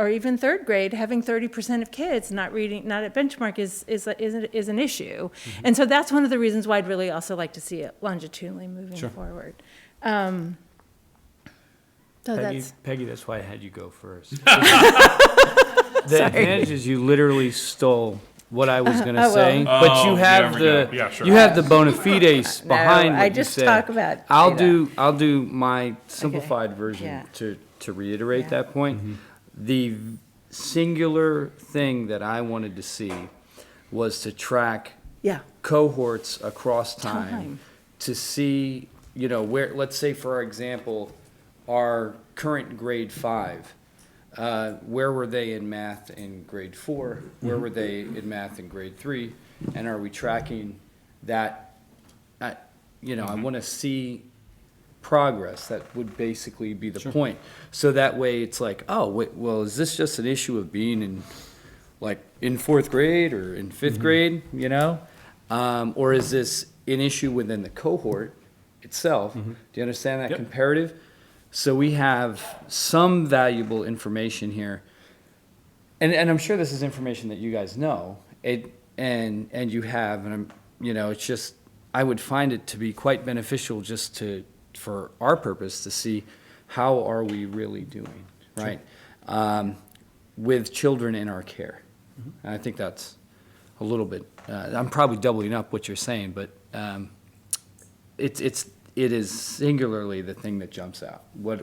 or even 3rd grade, having 30% of kids not at benchmark is an issue. And so that's one of the reasons why I'd really also like to see it longitudinally moving forward. So Peggy, that's why I had you go first. The advantage is you literally stole what I was going to say, but you have the bona fides behind what I you just said. talk about I'll data. do my simplified version to reiterate Yeah. that point. The singular thing that I wanted to see was to track cohorts across time to see, where, let's say, for example, our current grade 5, where were they in math in grade 4? Where were they in math in grade 3? And are we tracking that? I want to see progress. That would basically be the point. So that way it's like, oh, wait, well, is this just an issue of being in 4th grade or in 5th grade, or is this an issue within the cohort itself? Do you understand that comparative? So we have some valuable information here, and I'm sure this is information that you guys know, and you have, and it's just, I would find it to be quite beneficial just for our purpose to see how are we really doing, right? With children in our care. And I think that's a little bit, I'm probably doubling up what you're saying, but it is singularly the thing that jumps out. Where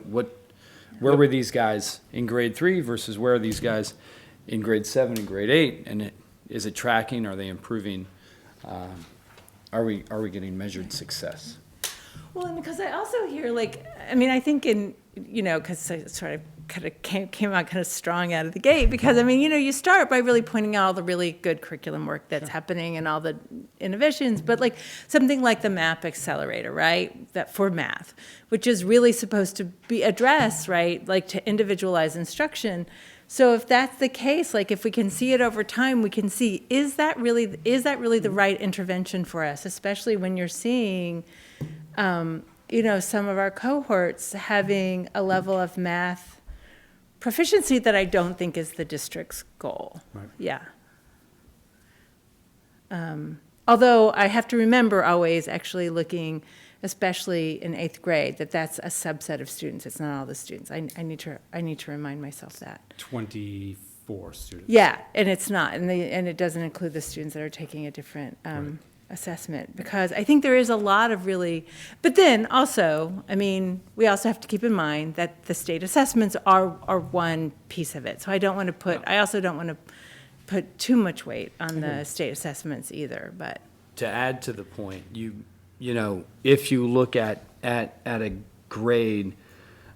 were these guys in grade 3 versus where are these guys in grade 7 and grade 8? And is it tracking? Are they improving? Are we getting measured success? Well, and because I also hear, I think because I sort of kind of came out kind of strong out of the gate, because, you start by really pointing out all the really good curriculum work that's happening and all the innovations, but something like the MAP accelerator, right, that for math, which is really supposed to be addressed, right, to individualize instruction. So if that's the case, if we can see it over time, we can see, is that really the right intervention for us, especially when you're seeing some of our cohorts having a level of math proficiency that I don't think is the district's goal. Right. Yeah. Although I have to remember always actually looking especially in 8th grade, that's a subset of students. It's not all the students. I need to remind myself that. 24 students. Yeah, and it's not, and it doesn't include the students that are taking a different assessment, because I think there is a lot of really, but then also, I mean, we also have to keep in mind that the state assessments are one piece of it. So I also don't want to put too much weight on the state assessments either, but. To add to the point, you know, if you look at a grade,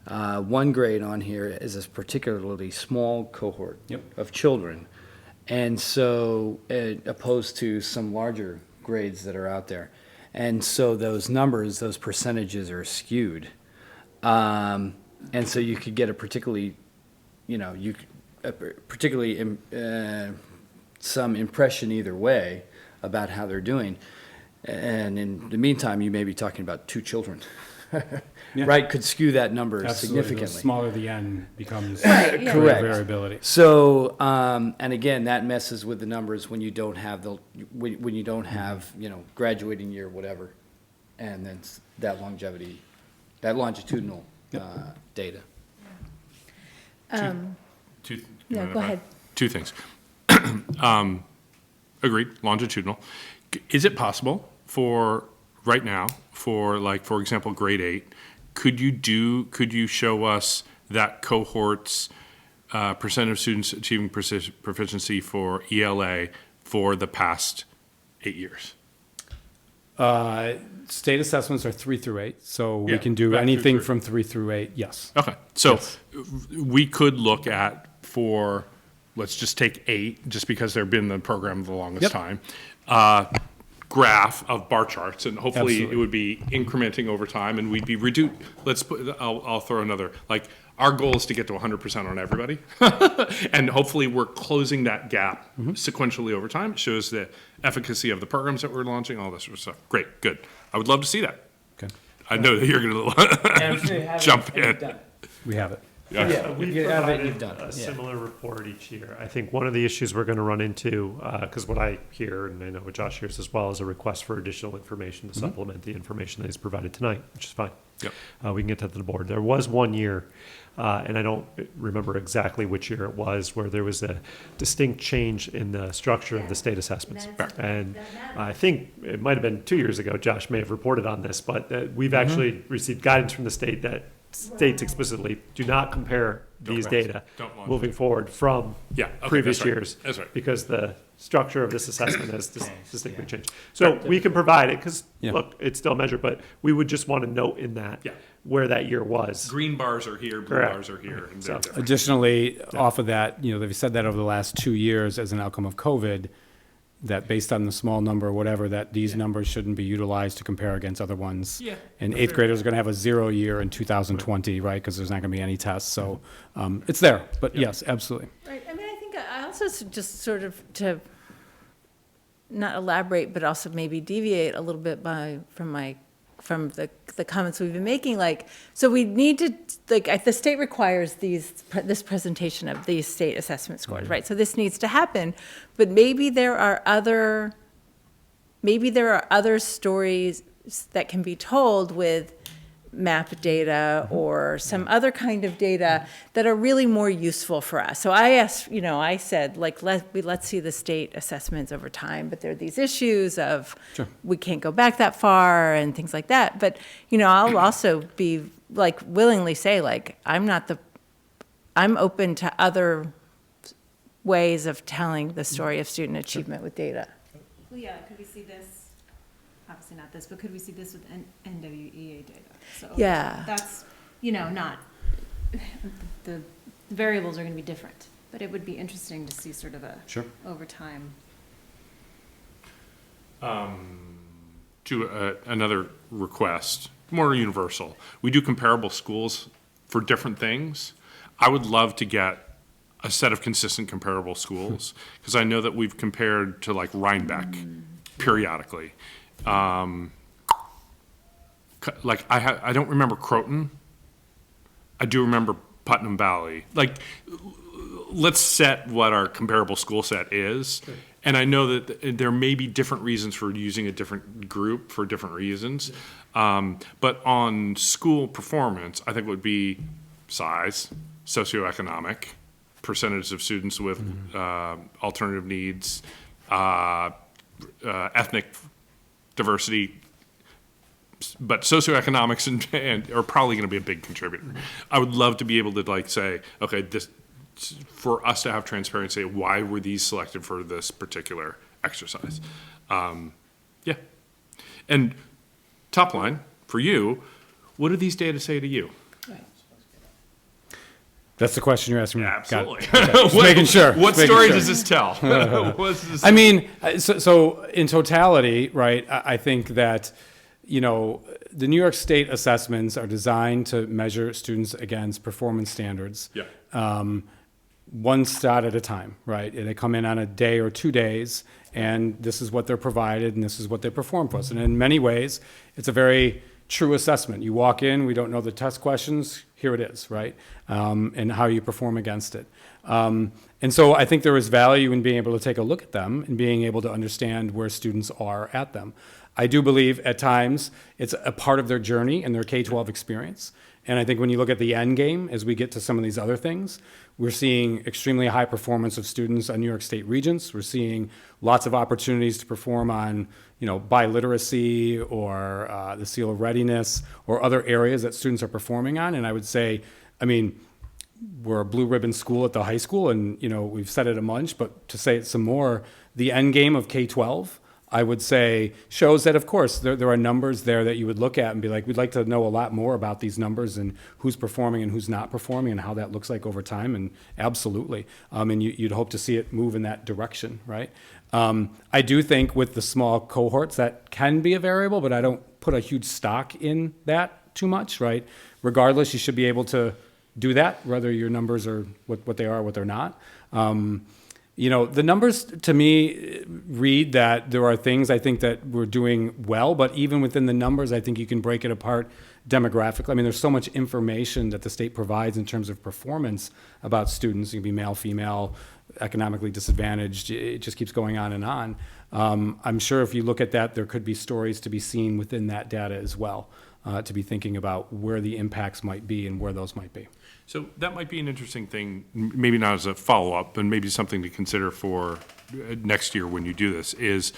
one grade on here is a particularly small cohort of children. And so, opposed to some larger grades that are out there. And so those numbers, those percentages are skewed. And so you could get a particularly, some impression either way about how they're doing. And in the meantime, you may be talking about 2 children, right? Could skew that number Absolutely. significantly. The smaller the n becomes Right, yeah. Correct. variability. So, and again, that messes with the numbers when you don't have when you don't have, graduating year, whatever, and then that longitudinal data. Yeah, go ahead. 2 things. Agreed, longitudinal. Is it possible for, right now, for example, grade 8, could you show us that cohort's percent of students achieving proficiency for ELA for the past 8 years? State assessments are 3 through 8, so we Yeah, can do back anything through from 3 through 8, yes. Okay, so Yes. we could look at for, let's just take 8, just because they've been in the program the longest Yep. time, graph of bar charts, and hopefully Absolutely. it would be incrementing over time, and we'd be reduced. I'll throw another, our goal is to get to 100% on everybody, and hopefully we're closing that gap sequentially over time. It shows the efficacy of the programs that we're launching, all this sort of stuff. Great, good. I would love to see that. Okay, I know that you're going to jump in. we have it. Yeah, We've you have it, provided you've done it, a yeah. similar report each year. I think one of the issues we're going to run into, because what I hear, and I know what Josh hears as well, is a request for additional information to supplement the information that he's provided tonight, which is fine. Yep. We can get that to the board. There was one year, and I don't remember exactly which year it was, where there was a distinct change in the structure of the state assessments. And I think it might have been 2 years ago, Josh may have reported on this, but we've actually received guidance from the state that states explicitly do not compare these data Don't launch moving forward from Yeah, okay, previous that's right. years. That's right. Because the structure of this assessment has distinctly changed. So we can provide it, because, Yeah. look, it's still measured, but we would just want to note in that Yeah. where that year was. Green bars are here, blue Correct. bars are here. And So- they're different. Additionally, off of that, they've said that over the last 2 years as an outcome of COVID, that based on the small number or whatever, that these numbers shouldn't be utilized to compare against other ones. Yeah. And 8th graders are going to have a 0 year in 2020, right? Because there's not going to be any tests. So it's there. But yes, absolutely. Right, I mean, I think I also just sort of to not elaborate, but also maybe deviate a little bit from the comments we've been making, so we need to, the state requires this presentation of these state assessment scores, right? So this needs to happen, but maybe there are other stories that can be told with map data or some other kind of data that are really more useful for us. So I asked, I said, let's see the state assessments over time, but there are these issues of we can't go back that far and things like that. But, I'll also be willingly say, I'm open to other ways of telling the story of student achievement with data. Well, yeah, could we see this, obviously not this, but could we see this with NWEA data? So Yeah. that's, not, the variables are gonna be different, but it would be interesting to see sort of Sure. over time. To another request, more universal. We do comparable schools for different things. I would love to get a set of consistent comparable schools, because I know that we've compared to Rhinebeck periodically. I don't remember Croton. I do remember Putnam Valley. Let's set what our comparable school set is. And I know that there may be different reasons for using a different group for different reasons. But on school performance, I think it would be size, socioeconomic, percentage of students with alternative needs, ethnic diversity, but socioeconomics and are probably going to be a big contributor. I would love to be able to like say, okay, this for us to have transparency, why were these selected for this particular exercise? Yeah, and top line for you, what do these data say to you? That's the question you're asking me. Yeah, Got it. absolutely. Okay. Just making sure. What Just making story sure. does this tell? What's this? I mean, so in totality, right, I think that, you know, the New York State assessments are designed to measure students against performance standards. Yeah. One stat at a time, right? They come in on a day or 2 days, and this is what they're provided, and this is what they perform for us. And in many ways, it's a very true assessment. You walk in, we don't know the test questions, here it is, right? And how you perform against it. And so I think there is value in being able to take a look at them and being able to understand where students are at them. I do believe at times it's a part of their journey and their K-12 experience. And I think when you look at the end game, as we get to some of these other things, we're seeing extremely high performance of students on New York State Regents. We're seeing lots of opportunities to perform on, you know, biliteracy or the seal of readiness or other areas that students are performing on. And I would say, I mean, we're a blue ribbon school at the high school, and, you know, we've said it a bunch, but to say it some more, the end game of K-12, I would say, shows that, of course, there are numbers there that you would look at and be like, we'd like to know a lot more about these numbers and who's performing and who's not performing and how that looks like over time, and absolutely. And you'd hope to see it move in that direction, right? I do think with the small cohorts, that can be a variable, but I don't put a huge stock in that too much, right? Regardless, you should be able to do that, whether your numbers are what they are or what they're not. You know, the numbers to me read that there are things I think that we're doing well, but even within the numbers, I think you can break it apart demographically. I mean, there's so much information that the state provides in terms of performance about students. You can be male, female, economically disadvantaged. It just keeps going on and on. I'm sure if you look at that, there could be stories to be seen within that data as well, to be thinking about where the impacts might be and where those might be. So that might be an interesting thing, maybe not as a follow-up, but maybe something to consider for next year when you do this, is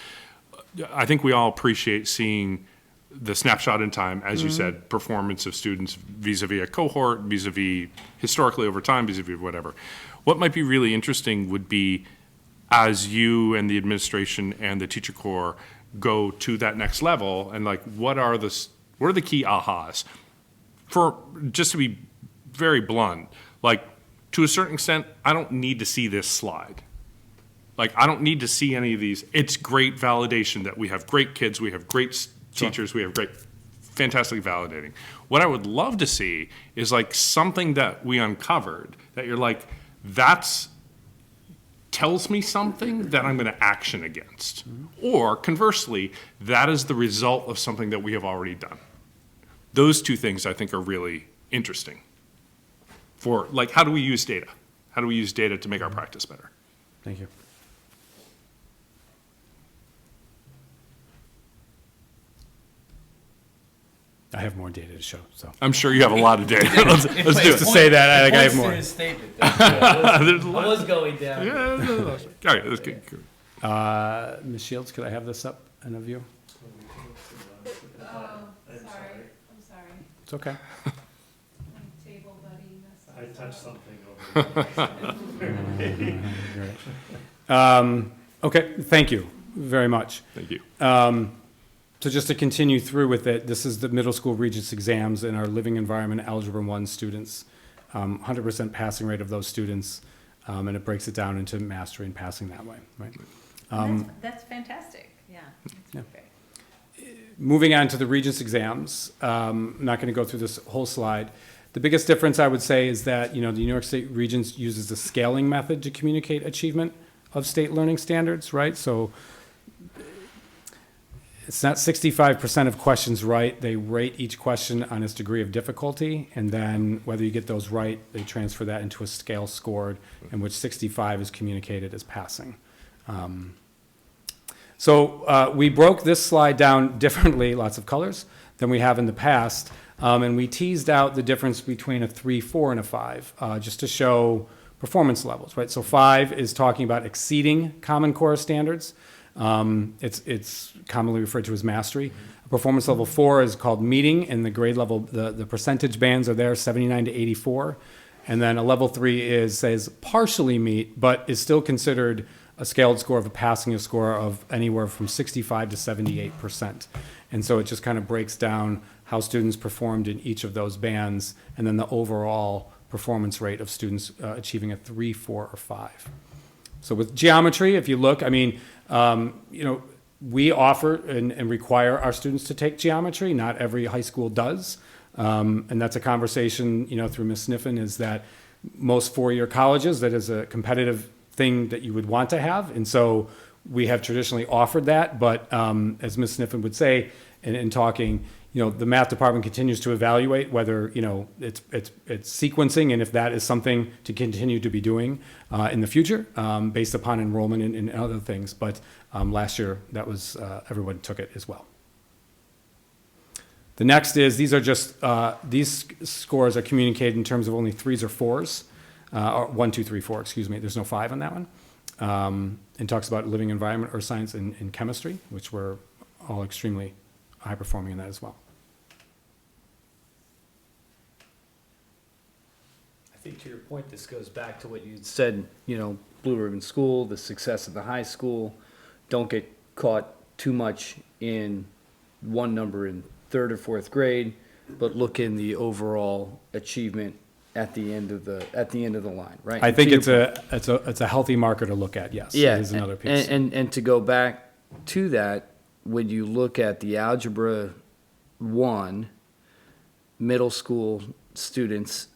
I think we all appreciate seeing the snapshot in time, as you said, performance of students vis-a-vis a cohort, vis-a-vis historically over time, vis-a-vis whatever. What might be really interesting would be, as you and the administration and the teacher corps go to that next level, and like, what are the key ahas? For, just to be very blunt, like, to a certain extent, I don't need to see this slide. Like, I don't need to see any of these. It's great validation that we have great kids, we have great teachers, we have great, fantastic validating. What I would love to see is like something that we uncovered that you're like, that's tells me something that I'm going to action against. Or conversely, that is the result of something that we have already done. Those two things I think are really interesting. For like, how do we use data? How do we use data to make our practice better? Thank you. I have more data to show, so. I'm sure you have a lot of data. Let's do Just it. to say that, I think I have more. There's a lot. was going down. Yeah, all right, that's good. Ms. Shields, could I have this up in a view? Oh, sorry, I'm sorry. It's okay. My table buddy messed I up. touched something over. Okay, thank you very much. Thank you. So just to continue through with it, this is the middle school Regents exams in our living environment Algebra 1 students. 100% passing rate of those students, and it breaks it down into mastery and passing that way, right? That's fantastic, yeah. Yeah. Great. Moving on to the Regents exams, I'm not going to go through this whole slide. The biggest difference I would say is that, you know, the New York State Regents uses a scaling method to communicate achievement of state learning standards, right? So it's not 65% of questions right. They rate each question on its degree of difficulty, and then whether you get those right, they transfer that into a scale scored, in which 65 is communicated as passing. So we broke this slide down differently, lots of colors, than we have in the past. And we teased out the difference between a 3, 4, and a 5, just to show performance levels, right? So 5 is talking about exceeding Common Core standards. It's commonly referred to as mastery. Performance level 4 is called meeting, and the grade level, the percentage bands are there, 79 to 84. And then a level 3 says partially meet, but is still considered a scaled score of a passing score of anywhere from 65 to 78%. And so it just kind of breaks down how students performed in each of those bands, and then the overall performance rate of students achieving a 3, 4, or 5. So with geometry, if you look, I mean, we offer and require our students to take geometry. Not every high school does. And that's a conversation, through Ms. Sniffen, is that most four-year colleges, that is a competitive thing that you would want to have. And so we have traditionally offered that. But as Ms. Sniffen would say in talking, the math department continues to evaluate whether, it's sequencing, and if that is something to continue to be doing in the future, based upon enrollment and other things. But last year, that was, everyone took it as well. The next is, these are just, these scores are communicated in terms of only 3s or 4s, or 1, 2, 3, 4, excuse me. There's no 5 on that one. And talks about living environment, earth science, and chemistry, which we're all extremely high performing in that as well. I think to your point, this goes back to what you said, Blue Ribbon School, the success of the high school. Don't get caught too much in one number in 3rd or 4th grade, but look in the overall achievement at the end of the line, right? I think it's a healthy marker to look at. Yes, yeah, it is another piece. And to go back to that, when you look at the Algebra 1 middle school students,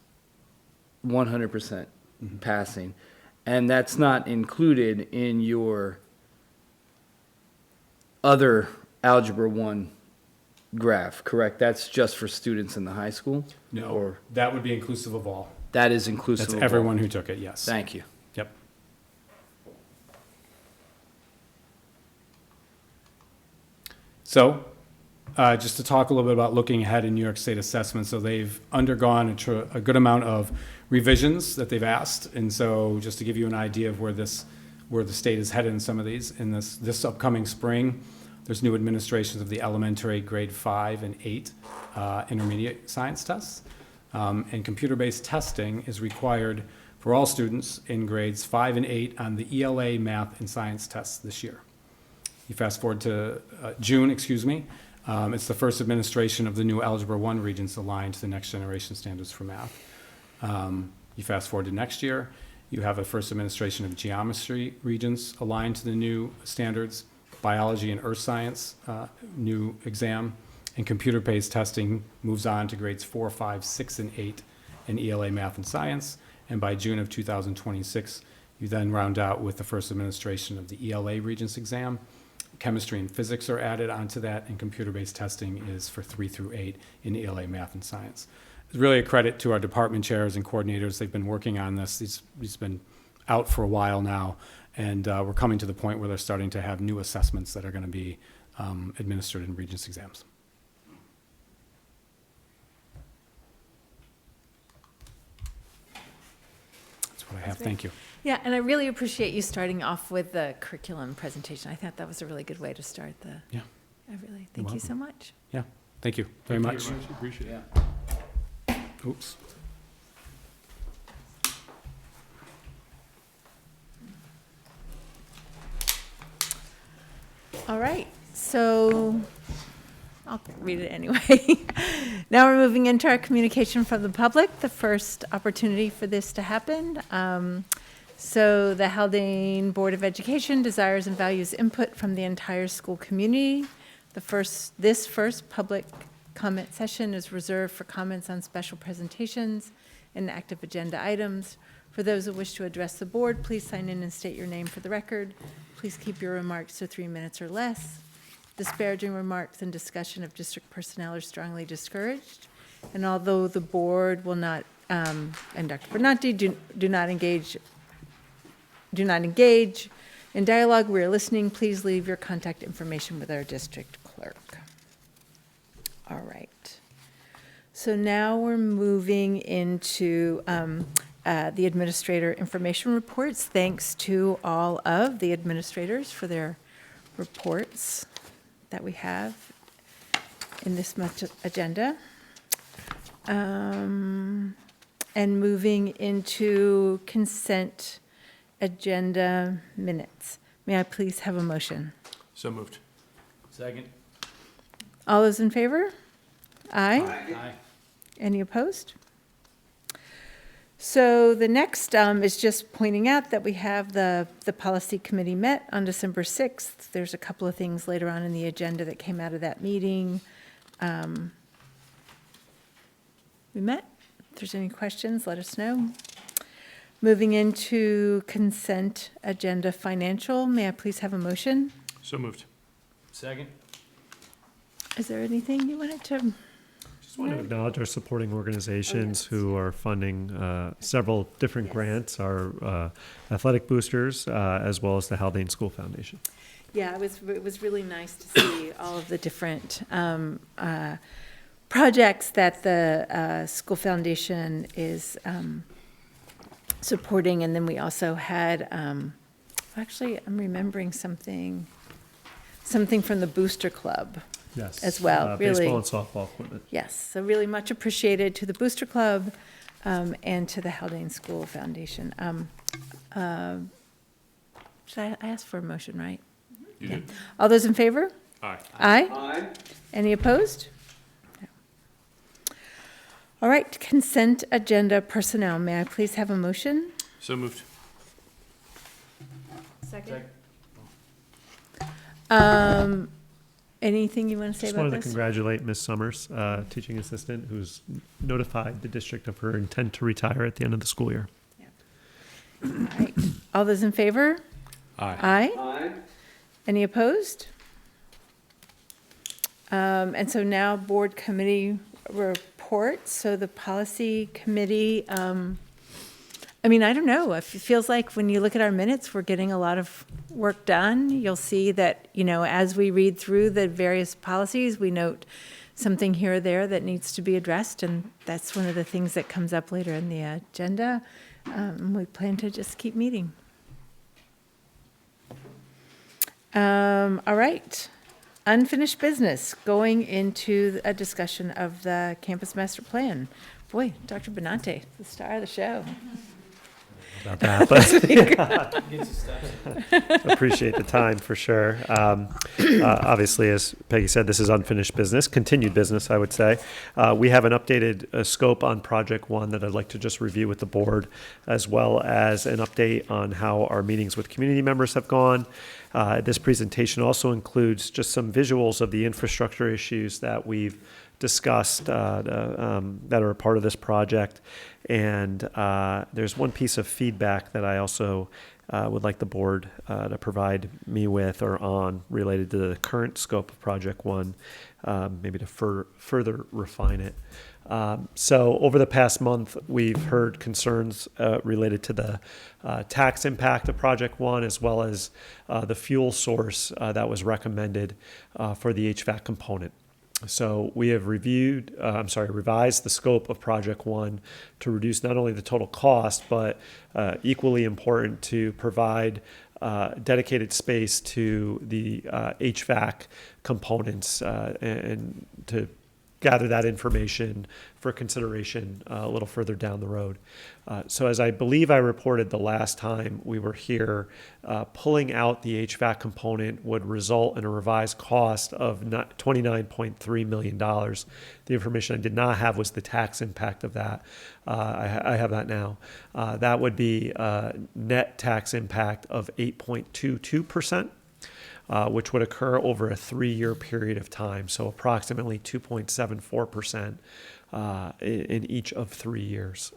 100% passing, and that's not included in your other Algebra 1 graph, correct? That's just for students in the high school? No, Or that would be inclusive of all. that is inclusive That's of everyone all? who took it, yes. Thank you. Yep. So, just to talk a little bit about looking ahead in New York State assessment. So they've undergone a good amount of revisions that they've asked. And so just to give you an idea of where the state is headed in some of these, in this upcoming spring, there's new administrations of the elementary grade 5 and 8 intermediate science tests. And computer-based testing is required for all students in grades 5 and 8 on the ELA math and science tests this year. You fast forward to June, it's the first administration of the new Algebra 1 regents aligned to the next generation standards for math. You fast forward to next year, you have a first administration of geometry regents aligned to the new standards, biology and earth science, new exam, and computer-based testing moves on to grades 4, 5, 6, and 8 in ELA math and science. And by June of 2026, you then round out with the first administration of the ELA regents exam. Chemistry and physics are added onto that, and computer-based testing is for 3 through 8 in ELA math and science. It's really a credit to our department chairs and coordinators. They've been working on this. It's been out for a while now, and we're coming to the point where they're starting to have new assessments that are going to be administered in regents exams. That's what I have. Thank you. Yeah, and I really appreciate you starting off with the curriculum presentation. I thought that was a really good way to start Yeah. Thank you so much. Yeah. Thank you very much. Appreciate it. Yeah. Oops. All right, so I'll read it anyway. Now we're moving into our communication from the public, the first opportunity for this to happen. So the Haldane Board of Education desires and values input from the entire school community. This first public comment session is reserved for comments on special presentations and active agenda items. For those who wish to address the board, please sign in and state your name for the record. Please keep your remarks to 3 minutes or less. Disparaging remarks and discussion of district personnel are strongly discouraged. And although the board will not, and Dr. Benante do not engage in dialogue, we are listening. Please leave your contact information with our district clerk. All right. So now we're moving into the administrator information reports. Thanks to all of the administrators for their reports that we have in this month's agenda. And moving into consent agenda minutes. May I please have a motion? So moved. Second. All those in favor? Aye. Aye. Any opposed? So the next is just pointing out that we have the policy committee met on December 6th. There's a couple of things later on in the agenda that came out of that meeting. We met. If there's any questions, let us know. Moving into consent agenda financial, may I please have a motion? So moved. Second. Is there anything you wanted to? Just want to acknowledge our supporting organizations who are funding several different grants, our athletic boosters, as well as the Haldane School Foundation. Yeah, it was really nice to see all of the different projects that the school foundation is supporting. And then we also had, actually, I'm remembering something from the Booster Club. Yes. As well, really. Baseball and softball equipment. Yes, so really much appreciated to the Booster Club and to the Haldane School Foundation. Should I ask for a motion, right? You Yeah. did. All those in favor? Aye. Aye? Aye. Any opposed? No. All right, consent agenda personnel. May I please have a motion? So moved. Second. Anything you want to say Just about wanted to this? congratulate Ms. Summers, teaching assistant, who's notified the district of her intent to retire at the end of the school year. All right. All those in favor? Aye. Aye? Aye. Any opposed? And so now board committee reports. So the policy committee, I don't know. It feels like when you look at our minutes, we're getting a lot of work done. You'll see that, as we read through the various policies, we note something here or there that needs to be addressed. And that's one of the things that comes up later in the agenda. We plan to just keep meeting. All right. Unfinished business, going into a discussion of the campus master plan. Boy, Dr. Benante, the star of the show. About that, but appreciate the time for sure. Obviously, as Peggy said, this is unfinished business, continued business, I would say. We have an updated scope on Project One that I'd like to just review with the board, as well as an update on how our meetings with community members have gone. This presentation also includes just some visuals of the infrastructure issues that we've discussed that are a part of this project. And there's one piece of feedback that I also would like the board to provide me with or on related to the current scope of Project One, maybe to further refine it. So over the past month, we've heard concerns related to the tax impact of Project One, as well as the fuel source that was recommended for the HVAC component. So we have revised the scope of Project One to reduce not only the total cost, but equally important to provide dedicated space to the HVAC components and to gather that information for consideration a little further down the road. So as I believe I reported the last time we were here, pulling out the HVAC component would result in a revised cost of $29.3 million. The information I did not have was the tax impact of that. I have that now. That would be a net tax impact of 8.22%. Which would occur over a 3-year period of time, so approximately 2.74% in each of 3 years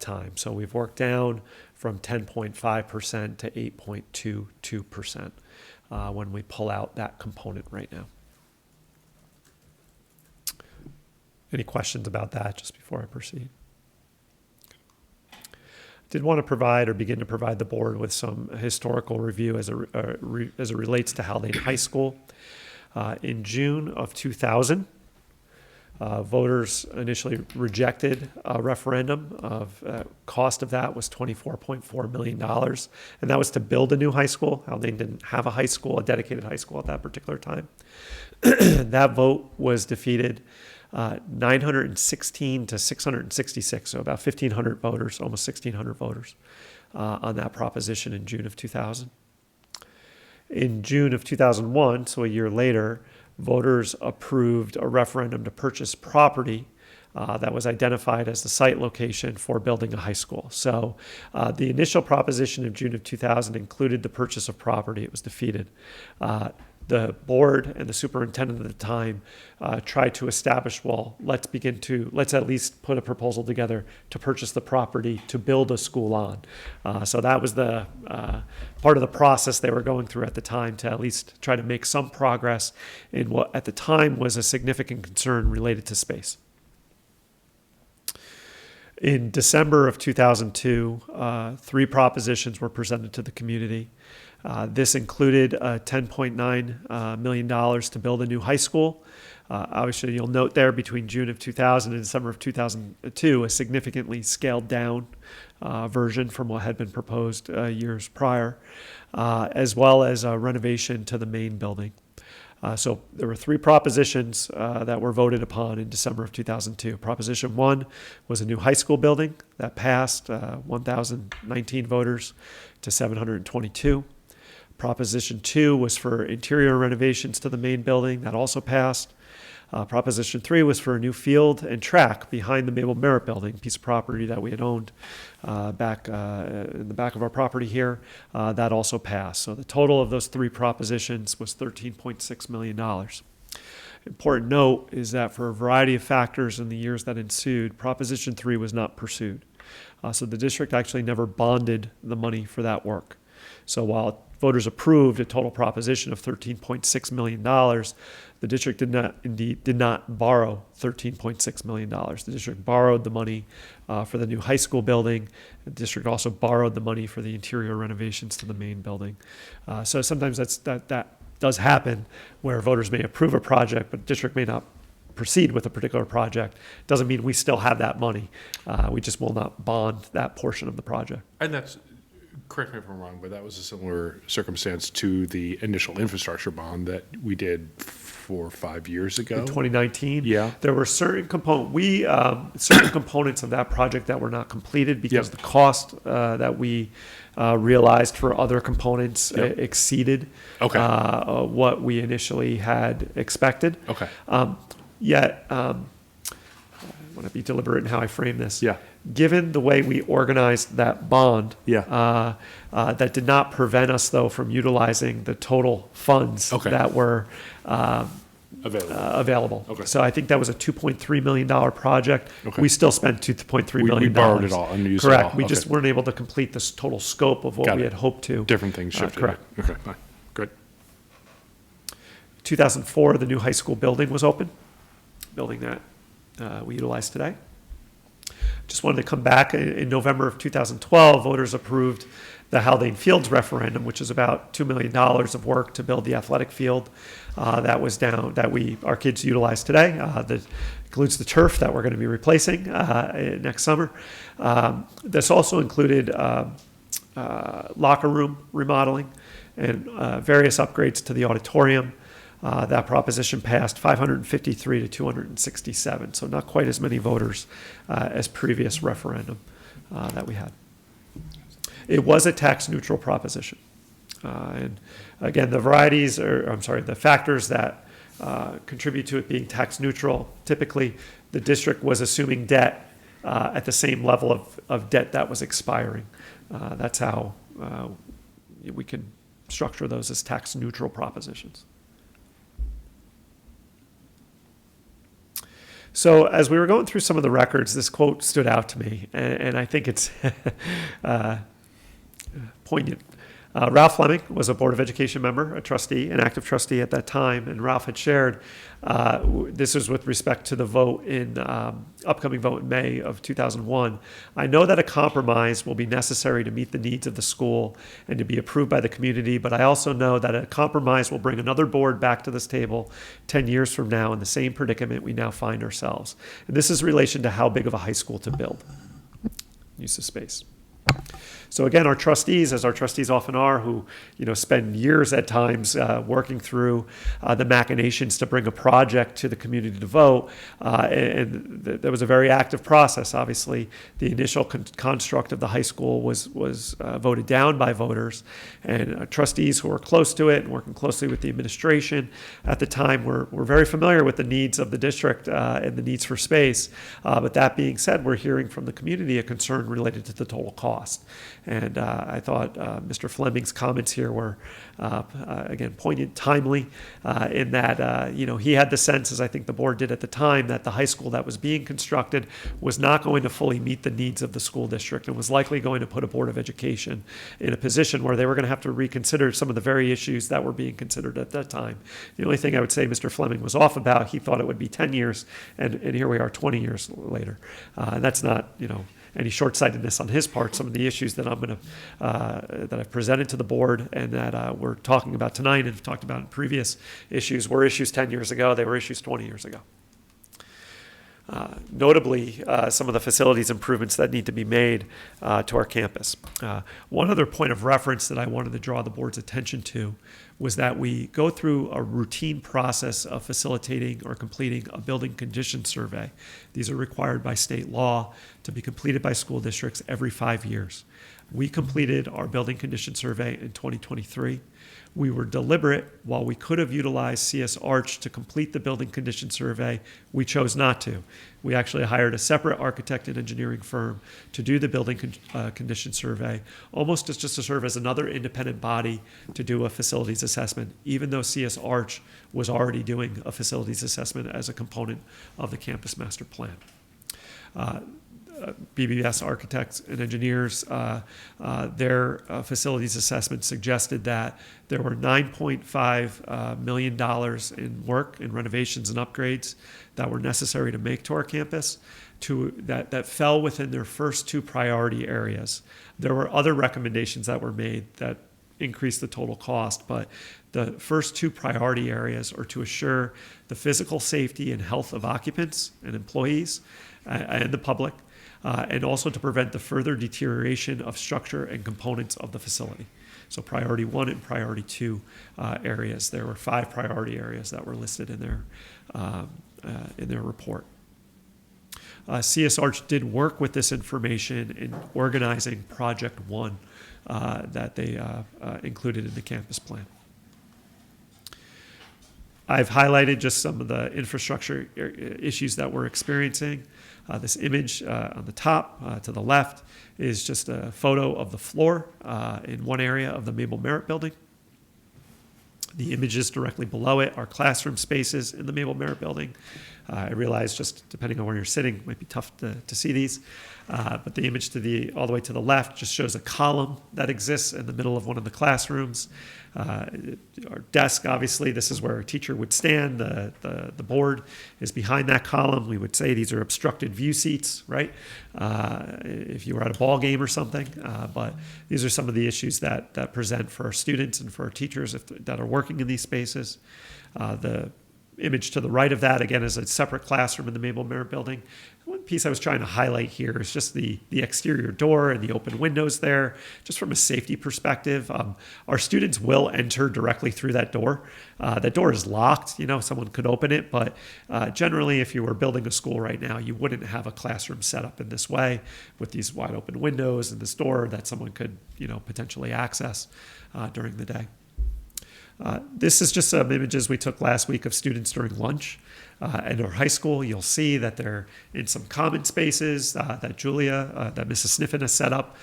time. So we've worked down from 10.5% to 8.22% when we pull out that component right now. Any questions about that just before I proceed? Did want to provide or begin to provide the board with some historical review as it relates to Haldane High School. In June of 2000, Voters initially rejected a referendum. Cost of that was $24.4 million, and that was to build a new high school. Haldane didn't have a high school, a dedicated high school at that particular time. That vote was defeated 916 to 666, so about 1,500 voters, almost 1,600 voters on that proposition in June of 2000. In June of 2001, so a year later, voters approved a referendum to purchase property that was identified as the site location for building a high school. So the initial proposition of June of 2000 included the purchase of property. It was defeated. The board and the superintendent at the time tried to establish, well, let's at least put a proposal together to purchase the property to build a school on. So that was the part of the process they were going through at the time, to at least try to make some progress in what at the time was a significant concern related to space. In December of 2002, 3 propositions were presented to the community. This included $10.9 million to build a new high school. Obviously, you'll note there between June of 2000 and December of 2002, a significantly scaled down version from what had been proposed years prior, as well as a renovation to the main building. So there were 3 propositions that were voted upon in December of 2002. Proposition 1 was a new high school building that passed 1,019 voters to 722. Proposition 2 was for interior renovations to the main building. That also passed. Proposition 3 was for a new field and track behind the Mabel Merritt building, piece of property that we had owned back in the back of our property here. That also passed. So the total of those 3 propositions was $13.6 million. Important note is that for a variety of factors in the years that ensued, Proposition 3 was not pursued. So the district actually never bonded the money for that work. So while voters approved a total proposition of $13.6 million, the district did not borrow $13.6 million. The district borrowed the money for the new high school building. The district also borrowed the money for the interior renovations to the main building. So sometimes that does happen, where voters may approve a project, but the district may not proceed with a particular project. Doesn't mean we still have that money. We just will not bond that portion of the project. And that's, correct me if I'm wrong, but that was a similar circumstance to the initial infrastructure bond that we did 4 or 5 years ago. In 2019, Yeah. there were certain components of that project that were not completed because Yep. the cost that we realized for other components Yep. exceeded Okay. what we initially had expected. Okay. Yet, I want to be deliberate in how I frame this. Yeah. Given the way we organized that bond, Yeah. that did not prevent us, though, from utilizing the total funds Okay. that were Available. Okay. So I think that was a $2.3 million project. Okay. We still spent $2.3 million. We borrowed it all and used it Correct. all. We just Okay. weren't able to complete this total scope of what Got we it. had hoped to. Different things shifted. Correct. Okay, fine. Good. 2004, the new high school building was open, building that we utilize today. Just wanted to come back. In November of 2012, voters approved the Haldane Fields referendum, which is about $2 million of work to build the athletic field that our kids utilize today. That includes the turf that we're going to be replacing next summer. This also included locker room remodeling and various upgrades to the auditorium. That proposition passed 553 to 267, so not quite as many voters as previous referendum that we had. It was a tax-neutral proposition. And again, the factors that contribute to it being tax-neutral, typically the district was assuming debt at the same level of debt that was expiring. That's how we can structure those as tax-neutral propositions. So as we were going through some of the records, this quote stood out to me, and I think it's poignant. Ralph Fleming was a Board of Education member, a trustee, an active trustee at that time, and Ralph had shared, this was with respect to the vote in, upcoming vote in May of 2001. I know that a compromise will be necessary to meet the needs of the school and to be approved by the community, but I also know that a compromise will bring another board back to this table 10 years from now in the same predicament we now find ourselves. And this is in relation to how big of a high school to build. Use of space. So again, our trustees, as our trustees often are, who spend years at times working through the machinations to bring a project to the community to vote, and there was a very active process. Obviously, the initial construct of the high school was voted down by voters, and trustees who were close to it and working closely with the administration at the time were very familiar with the needs of the district and the needs for space. But that being said, we're hearing from the community a concern related to the total cost. And I thought Mr. Fleming's comments here were, again, poignant, timely, in that, he had the sense, as I think the board did at the time, that the high school that was being constructed was not going to fully meet the needs of the school district and was likely going to put a Board of Education in a position where they were going to have to reconsider some of the very issues that were being considered at that time. The only thing I would say Mr. Fleming was off about, he thought it would be 10 years, and here we are 20 years later. And that's not, any short-sightedness on his part. Some of the issues that that I've presented to the board and that we're talking about tonight and have talked about in previous issues were issues 10 years ago. They were issues 20 years ago. Notably, some of the facilities improvements that need to be made to our campus. One other point of reference that I wanted to draw the board's attention to was that we go through a routine process of facilitating or completing a building condition survey. These are required by state law to be completed by school districts every 5 years. We completed our building condition survey in 2023. We were deliberate. While we could have utilized CS Arch to complete the building condition survey, we chose not to. We actually hired a separate architect and engineering firm to do the building condition survey, almost as just to serve as another independent body to do a facilities assessment, even though CS Arch was already doing a facilities assessment as a component of the campus master plan. BBS architects and engineers, their facilities assessment suggested that there were $9.5 million in work and renovations and upgrades that were necessary to make to our campus that fell within their first two priority areas. There were other recommendations that were made that increased the total cost, but the first two priority areas are to assure the physical safety and health of occupants and employees and the public, and also to prevent the further deterioration of structure and components of the facility. So priority 1 and priority 2 areas. There were 5 priority areas that were listed in their report. CS Arch did work with this information in organizing Project 1 that they included in the campus plan. I've highlighted just some of the infrastructure issues that we're experiencing. This image on the top to the left is just a photo of the floor in one area of the Mabel Merritt building. The images directly below it are classroom spaces in the Mabel Merritt building. I realize just depending on where you're sitting, it might be tough to see these. But the image all the way to the left just shows a column that exists in the middle of one of the classrooms. Our desk, obviously, this is where a teacher would stand. The board is behind that column. We would say these are obstructed view seats, right? If you were at a ball game or something. But these are some of the issues that present for our students and for our teachers that are working in these spaces. The image to the right of that, again, is a separate classroom in the Mabel Merritt building. One piece I was trying to highlight here is just the exterior door and the open windows there, just from a safety perspective. Our students will enter directly through that door. That door is locked, someone could open it, but generally if you were building a school right now, you wouldn't have a classroom set up in this way with these wide open windows and this door that someone could, potentially access during the day. This is just some images we took last week of students during lunch at our high school. You'll see that they're in some common spaces that Mrs. Sniffen has set up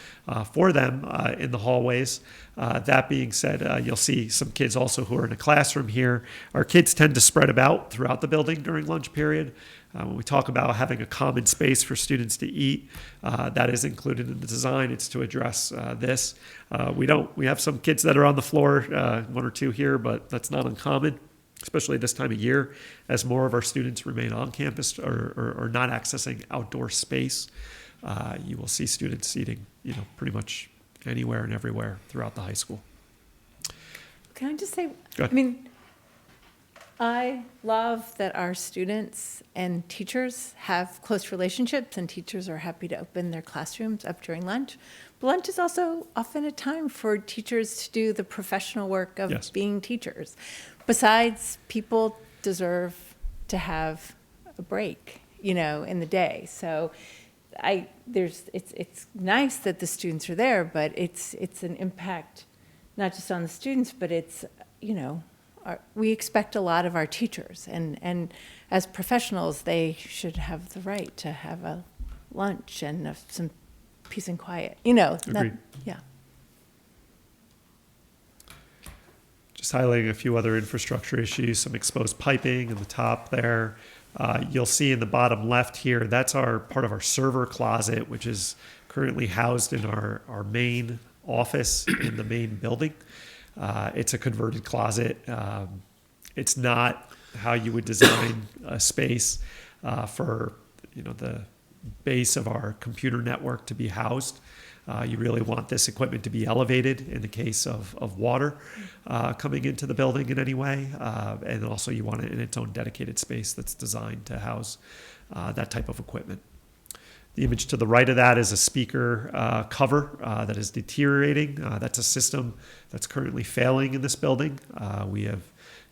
for them in the hallways. That being said, you'll see some kids also who are in a classroom here. Our kids tend to spread about throughout the building during lunch period. When we talk about having a common space for students to eat, that is included in the design. It's to address this. We have some kids that are on the floor, one or two here, but that's not uncommon, especially this time of year, as more of our students remain on campus or not accessing outdoor space. You will see students eating, pretty much anywhere and everywhere throughout the high school. Can I just say, Go I ahead. mean, I love that our students and teachers have close relationships, and teachers are happy to open their classrooms up during lunch. But lunch is also often a time for teachers to do the professional work of Yes. being teachers. Besides, people deserve to have a break, in the day. So it's nice that the students are there, but it's an impact not just on the students, but it's, we expect a lot of our teachers, and as professionals, they should have the right to have a lunch and some peace and quiet, Agreed. Yeah. Just highlighting a few other infrastructure issues, some exposed piping in the top there. You'll see in the bottom left here, that's part of our server closet, which is currently housed in our main office in the main building. It's a converted closet. It's not how you would design a space for the base of our computer network to be housed. You really want this equipment to be elevated in the case of water coming into the building in any way. And also you want it in its own dedicated space that's designed to house that type of equipment. The image to the right of that is a speaker cover that is deteriorating. That's a system that's currently failing in this building. We have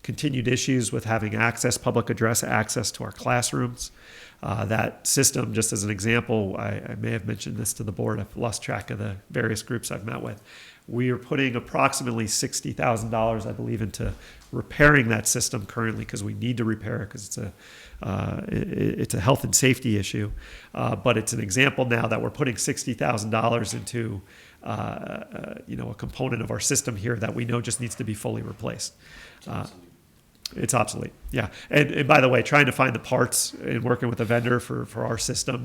continued issues with having public address access to our classrooms. That system, just as an example, I may have mentioned this to the board. I've lost track of the various groups I've met with. We are putting approximately $60,000, I believe, into repairing that system currently because we need to repair it because it's a health and safety issue. But it's an example now that we're putting $60,000 into a component of our system here that we know just needs to be fully replaced. It's obsolete, yeah. And by the way, trying to find the parts and working with a vendor for our system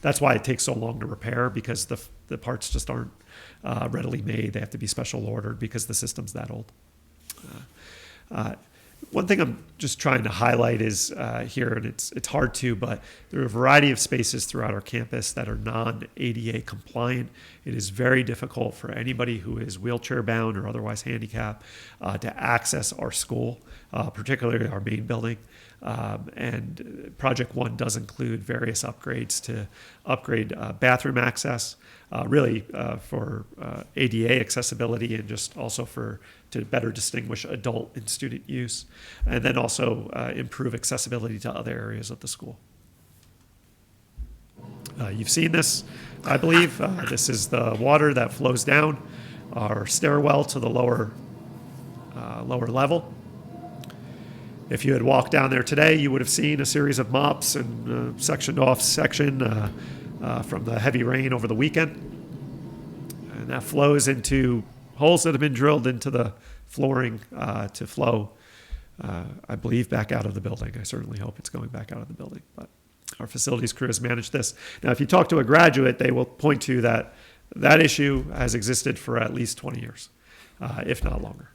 that's why it takes so long to repair, because the parts just aren't readily made. They have to be special ordered because the system's that old. One thing I'm just trying to highlight is here, and it's hard to, but there are a variety of spaces throughout our campus that are non-ADA compliant. It is very difficult for anybody who is wheelchair bound or otherwise handicapped to access our school, particularly our main building. And Project One does include various upgrades to upgrade bathroom access, really for ADA accessibility and just also to better distinguish adult and student use, and then also improve accessibility to other areas of the school. You've seen this, I believe. This is the water that flows down our stairwell to the lower level. If you had walked down there today, you would have seen a series of mops and sectioned off section from the heavy rain over the weekend. And that flows into holes that have been drilled into the flooring to flow, I believe, back out of the building. I certainly hope it's going back out of the building. But our facilities crew has managed this. Now, if you talk to a graduate, they will point to that issue has existed for at least 20 years, if not longer.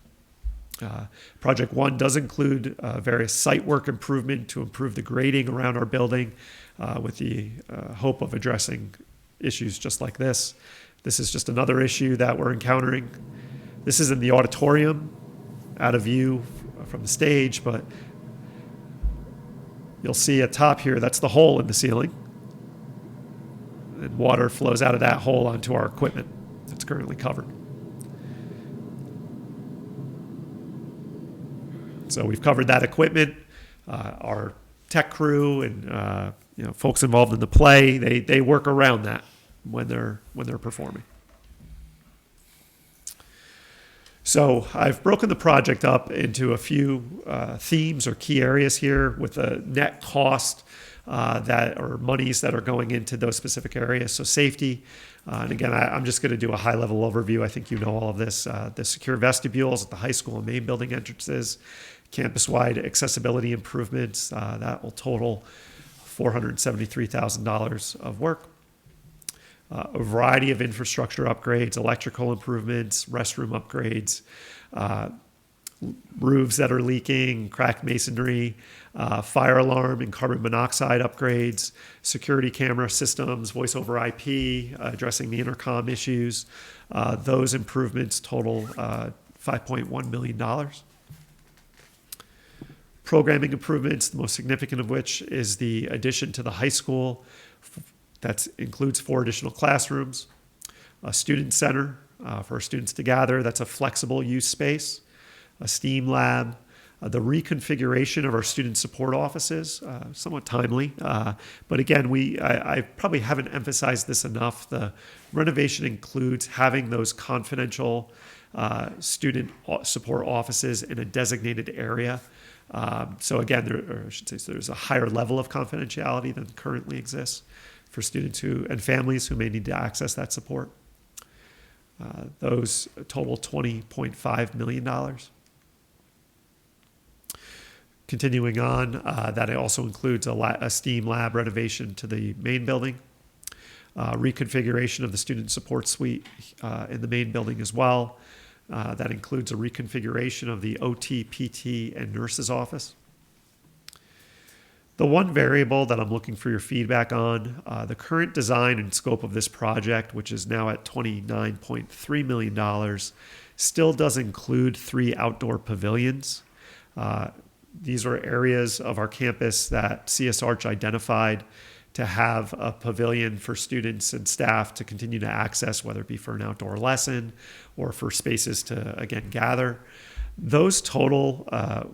Project One does include various site work improvement to improve the grading around our building with the hope of addressing issues just like this. This is just another issue that we're encountering. This is in the auditorium, out of view from the stage, but you'll see at top here, that's the hole in the ceiling. And water flows out of that hole onto our equipment that's currently covered. So we've covered that equipment. Our tech crew and folks involved in the play, they work around that when they're performing. So I've broken the project up into a few themes or key areas here with a net cost or monies that are going into those specific areas. So safety, and again, I'm just going to do a high-level overview. I think you know all of this. The secure vestibules at the high school and main building entrances, campus-wide accessibility improvements, that will total $473,000 of work. A variety of infrastructure upgrades, electrical improvements, restroom upgrades, roofs that are leaking, cracked masonry, fire alarm and carbon monoxide upgrades, security camera systems, voice over IP, addressing the intercom issues. Those improvements total $5.1 million. Programming improvements, the most significant of which is the addition to the high school. That includes 4 additional classrooms, a student center for our students to gather. That's a flexible use space, a STEAM lab, the reconfiguration of our student support offices, somewhat timely. But again, I probably haven't emphasized this enough. The renovation includes having those confidential student support offices in a designated area. So again, there's a higher level of confidentiality than currently exists for students and families who may need to access that support. Those total $20.5 million. Continuing on, that also includes a STEAM lab renovation to the main building, reconfiguration of the student support suite in the main building as well. That includes a reconfiguration of the OT, PT, and nurse's office. The one variable that I'm looking for your feedback on, the current design and scope of this project, which is now at $29.3 million, still does include 3 outdoor pavilions. These are areas of our campus that CS Arch identified to have a pavilion for students and staff to continue to access, whether it be for an outdoor lesson or for spaces to, again, gather. Those total,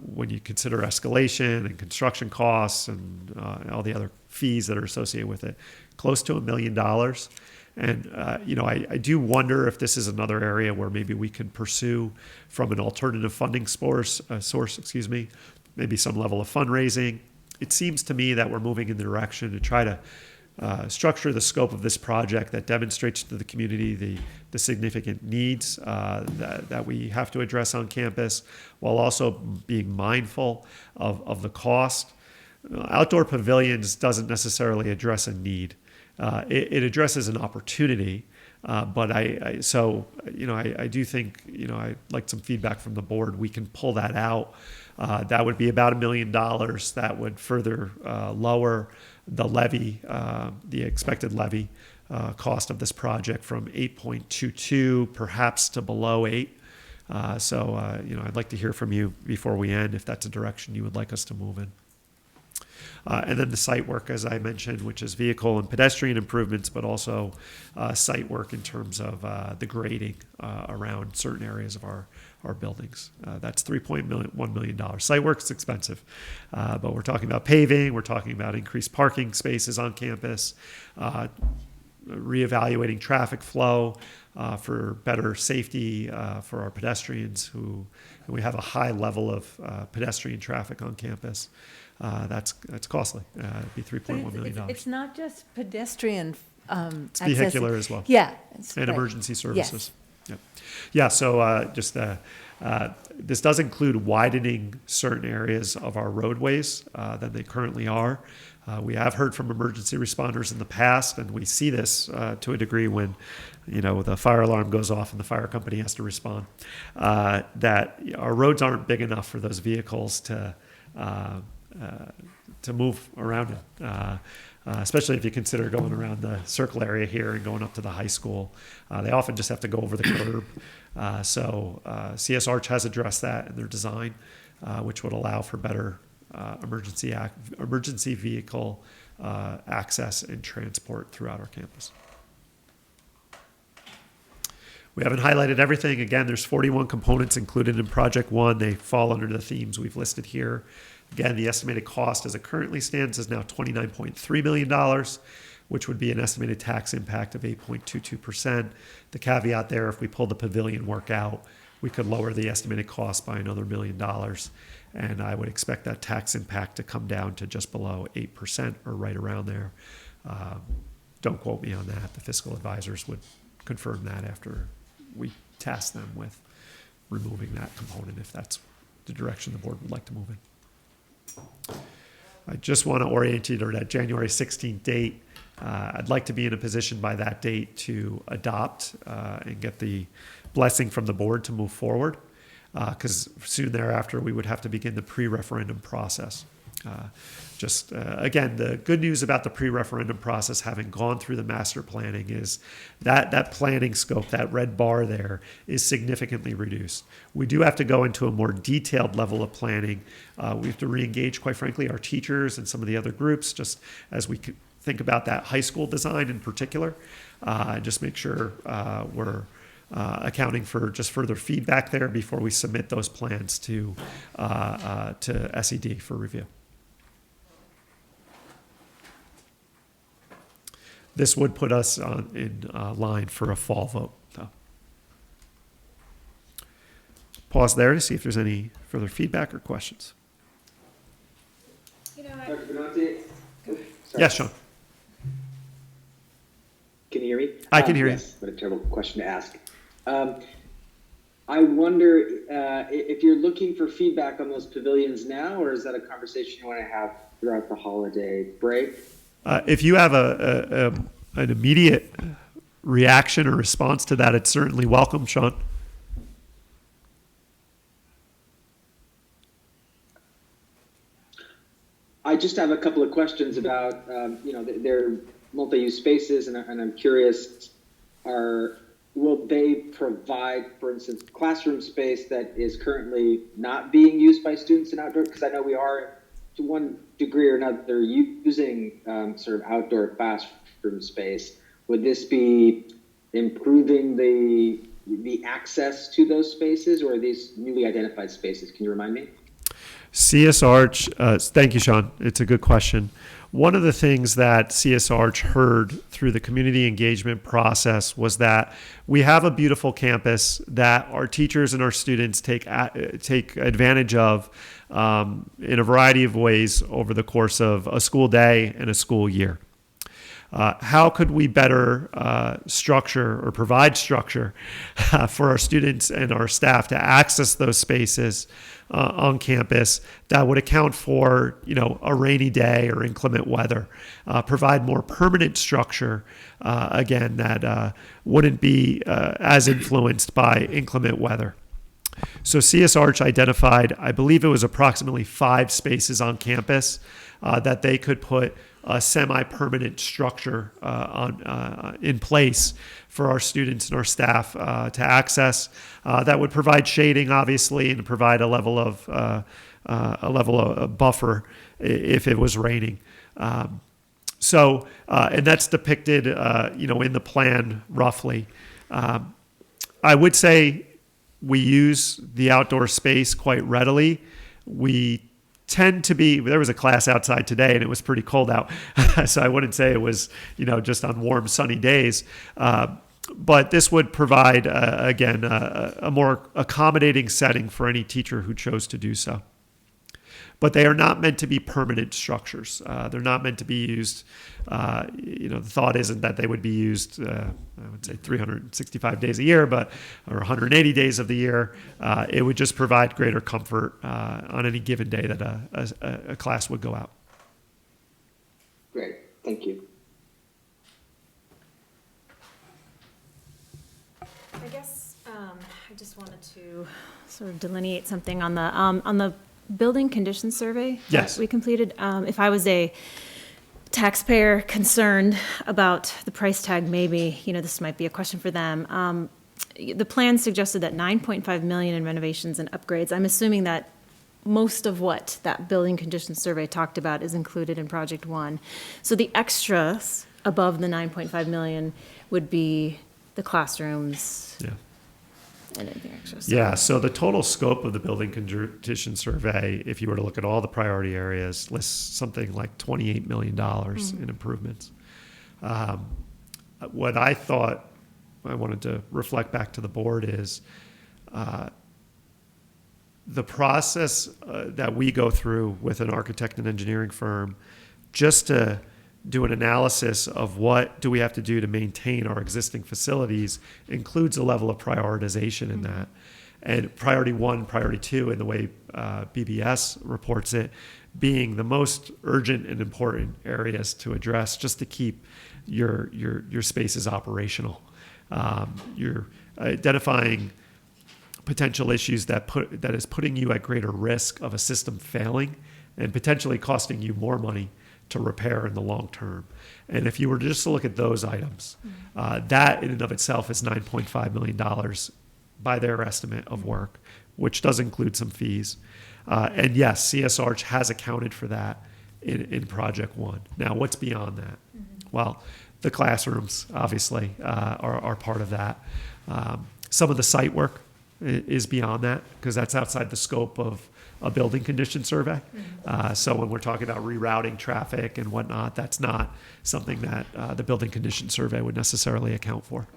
when you consider escalation and construction costs and all the other fees that are associated with it, close to $1 million. And, I do wonder if this is another area where maybe we can pursue from an alternative funding source, maybe some level of fundraising. It seems to me that we're moving in the direction to try to structure the scope of this project that demonstrates to the community the significant needs that we have to address on campus, while also being mindful of the cost. Outdoor pavilions doesn't necessarily address a need. It addresses an opportunity, but I do think, I'd like some feedback from the board. We can pull that out. That would be about $1 million. That would further lower the levy, the expected levy cost of this project from 8.22 perhaps to below 8. I'd like to hear from you before we end if that's a direction you would like us to move in. And then the site work, as I mentioned, which is vehicle and pedestrian improvements, but also site work in terms of the grading around certain areas of our buildings. That's $3.1 million. Site work is expensive, but we're talking about paving, we're talking about increased parking spaces on campus, reevaluating traffic flow for better safety for our pedestrians we have a high level of pedestrian traffic on campus. That's costly. It'd be $3.1 million. It's not just pedestrian It's vehicular as well. Yeah. And right. emergency services. Yep. Yeah, so this does include widening certain areas of our roadways than they currently are. We have heard from emergency responders in the past, and we see this to a degree when, the fire alarm goes off and the fire company has to respond, that our roads aren't big enough for those vehicles to move around it. Especially if you consider going around the circle area here and going up to the high school. They often just have to go over the curb. So CS Arch has addressed that in their design, which would allow for better emergency vehicle access and transport throughout our campus. We haven't highlighted everything. Again, there's 41 components included in Project 1. They fall under the themes we've listed here. Again, the estimated cost as it currently stands is now $29.3 million, which would be an estimated tax impact of 8.22%. The caveat there, if we pull the pavilion work out, we could lower the estimated cost by another $1 million. And I would expect that tax impact to come down to just below 8% or right around there. Don't quote me on that. The fiscal advisors would confirm that after we task them with removing that component if that's the direction the board would like to move in. I just want to orient you to that January 16th date. I'd like to be in a position by that date to adopt and get the blessing from the board to move forward, because soon thereafter we would have to begin the pre-referendum process. Again, the good news about the pre-referendum process, having gone through the master planning, is that planning scope, that red bar there, is significantly reduced. We do have to go into a more detailed level of planning. We have to re-engage, quite frankly, our teachers and some of the other groups, just as we think about that high school design in particular, and just make sure we're accounting for just further feedback there before we submit those plans to SED for review. This would put us in line for a fall vote, though. Pause there to see if there's any further feedback or questions. Dr. Benante? Sorry. Yes, Sean. Can you hear me? I can hear you. Yes, what a terrible question to ask. I wonder if you're looking for feedback on those pavilions now, or is that a conversation you want to have throughout the holiday break? If you have an immediate reaction or response to that, it's certainly welcome, Sean. I just have a couple of questions about, their multi-use spaces, and I'm curious, will they provide, for instance, classroom space that is currently not being used by students in outdoor? Because I know we are, to one degree or another, using sort of outdoor classroom space. Would this be improving the access to those spaces, or are these newly identified spaces? Can you remind me? CS Arch, thank you, Sean. It's a good question. One of the things that CS Arch heard through the community engagement process was that we have a beautiful campus that our teachers and our students take advantage of in a variety of ways over the course of a school day and a school year. How could we better structure or provide structure for our students and our staff to access those spaces on campus that would account for, a rainy day or inclement weather, provide more permanent structure, again, that wouldn't be as influenced by inclement weather. So CS Arch identified, I believe it was approximately 5 spaces on campus that they could put a semi-permanent structure in place for our students and our staff to access. That would provide shading, obviously, and provide a level of buffer if it was raining. And that's depicted, in the plan roughly. I would say we use the outdoor space quite readily. We tend to be, there was a class outside today and it was pretty cold out. So I wouldn't say it was, just on warm, sunny days. But this would provide, again, a more accommodating setting for any teacher who chose to do so. But they are not meant to be permanent structures. They're not meant to be used, the thought isn't that they would be used, I would say 365 days a year, or 180 days of the year. It would just provide greater comfort on any given day that a class would go out. Great, thank you. I guess I just wanted to sort of delineate something on the building condition survey Yes. that we completed. If I was a taxpayer concerned about the price tag, maybe, this might be a question for them. The plan suggested that $9.5 million in renovations and upgrades. I'm assuming that most of what that building condition survey talked about is included in Project 1. So the extras above the $9.5 million would be the classrooms. Yeah. And anything extra. Yeah, so the total scope of the building condition survey, if you were to look at all the priority areas, lists something like $28 million in improvements. What I thought I wanted to reflect back to the board is the process that we go through with an architect and engineering firm just to do an analysis of what do we have to do to maintain our existing facilities includes a level of prioritization in that. And priority 1, priority 2, and the way BBS reports it, being the most urgent and important areas to address just to keep your spaces operational. You're identifying potential issues that is putting you at greater risk of a system failing and potentially costing you more money to repair in the long term. And if you were just to look at those items, that in and of itself is $9.5 million by their estimate of work, which does include some fees. And yes, CS Arch has accounted for that in Project 1. Now, what's beyond that? Well, the classrooms, obviously, are part of that. Some of the site work is beyond that because that's outside the scope of a building condition survey. So when we're talking about rerouting traffic and whatnot, that's not something that the building condition survey would necessarily account for.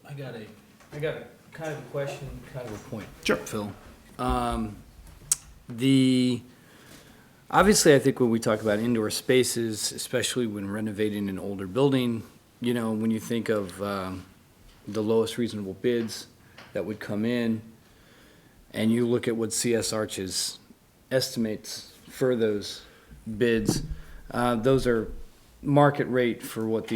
I got a kind of a question, kind of a point. Sure. Phil. Obviously, I think when we talk about indoor spaces, especially when renovating an older building, you know, when you think of the lowest reasonable bids that would come in, and you look at what CS Arch's estimates for those bids, those are market rate for what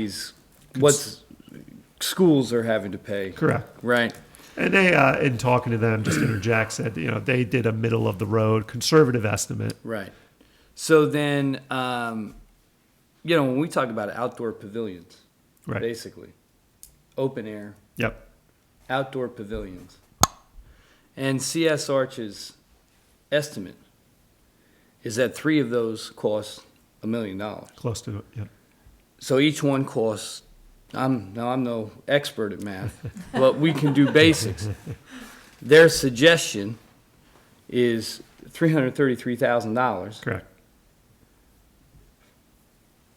schools are having to pay. Correct. Right. And they, in talking to them, just interject, said, they did a middle of the road conservative estimate. Right. So then, when we talk about outdoor pavilions, Right. basically, open air, Yep. outdoor pavilions, and CS Arch's estimate is that 3 of those cost $1 million. Close to it. Yep. So each one costs, I'm no expert at math, but we can do basics. Their suggestion is $333,000 Correct.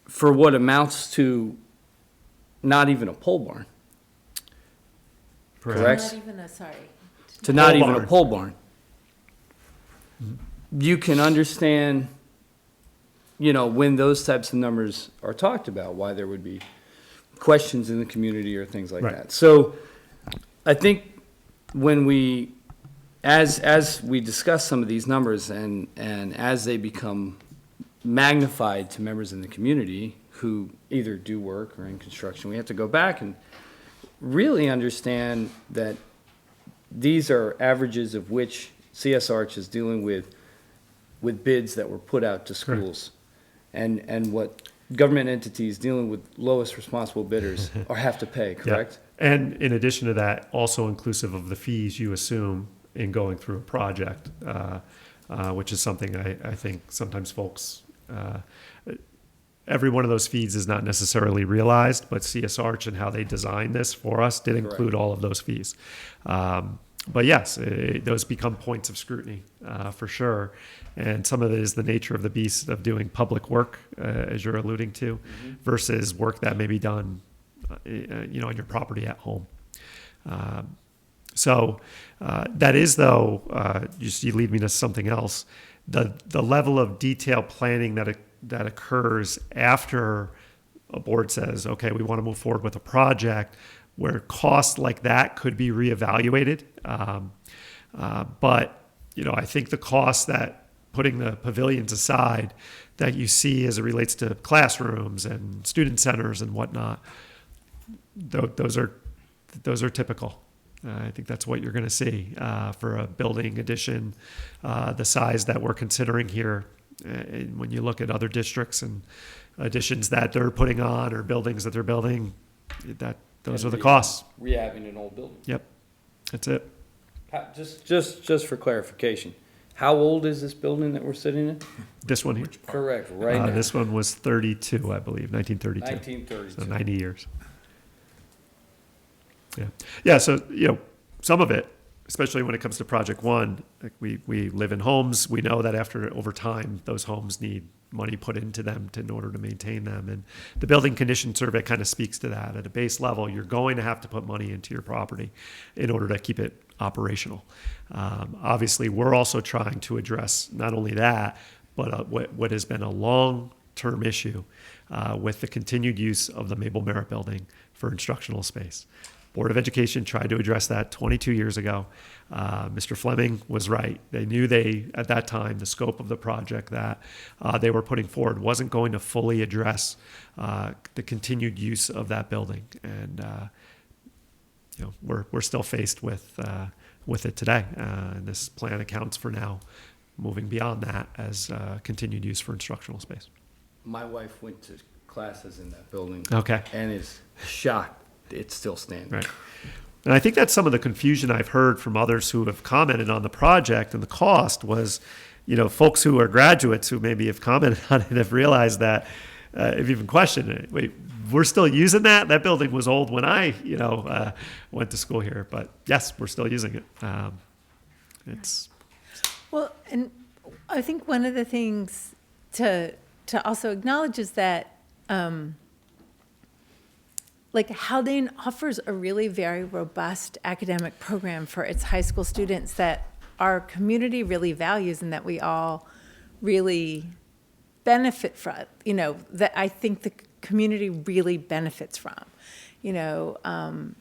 for what amounts to not even a pole barn. Correct? Not even sorry. To not Pole even a barn. pole barn. You can understand, when those types of numbers are talked about, why there would be questions in the community or things like Right. that. So I think when as we discuss some of these numbers and as they become magnified to members in the community who either do work or in construction, we have to go back and really understand that these are averages of which CS Arch is dealing with bids that were put out to schools. And what government entities dealing with lowest responsible bidders have to pay, correct? Yeah. And in addition to that, also inclusive of the fees you assume in going through a project, which is something I think sometimes folks, every one of those fees is not necessarily realized, but CS Arch and how they designed this for us did include all of those fees. But yes, those become points of scrutiny for sure. And some of it is the nature of the beast of doing public work, as you're alluding to, versus work that may be done, on your property at home. So that is, though, you lead me to something else. The level of detailed planning that occurs after a board says, okay, we want to move forward with a project, where costs like that could be reevaluated. But, I think the costs that putting the pavilions aside that you see as it relates to classrooms and student centers and whatnot, those are typical. I think that's what you're going to see for a building addition, the size that we're considering here. And when you look at other districts and additions that they're putting on or buildings that they're building, those are the costs. Rehabbing an old building. Yep, that's it. Just for clarification, how old is this building that we're sitting in? This one here. Correct, right now. This one was 32, I believe, 1932. 1932. So 90 years. Yeah. Yeah. So, some of it, especially when it comes to Project 1, like we live in homes. We know that over time, those homes need money put into them in order to maintain them. And the building condition survey kind of speaks to that. At a base level, you're going to have to put money into your property in order to keep it operational. Obviously, we're also trying to address not only that, but what has been a long-term issue with the continued use of the Mabel Merritt building for instructional space. Board of Education tried to address that 22 years ago. Mr. Fleming was right. They knew at that time, the scope of the project that they were putting forward wasn't going to fully address the continued use of that building. And, we're still faced with it today. And this plan accounts for now moving beyond that as continued use for instructional space. My wife went to classes in that building. Okay. And is shocked it's still standing. Right. And I think that's some of the confusion I've heard from others who have commented on the project and the cost was, folks who are graduates who maybe have commented on it have realized that, have even questioned it. Wait, we're still using that? That building was old when I, went to school here. But yes, we're still using it. Well, and I think one of the things to also acknowledge is that, Haldane offers a really very robust academic program for its high school students that our community really values and that we all really benefit from, that I think the community really benefits from. The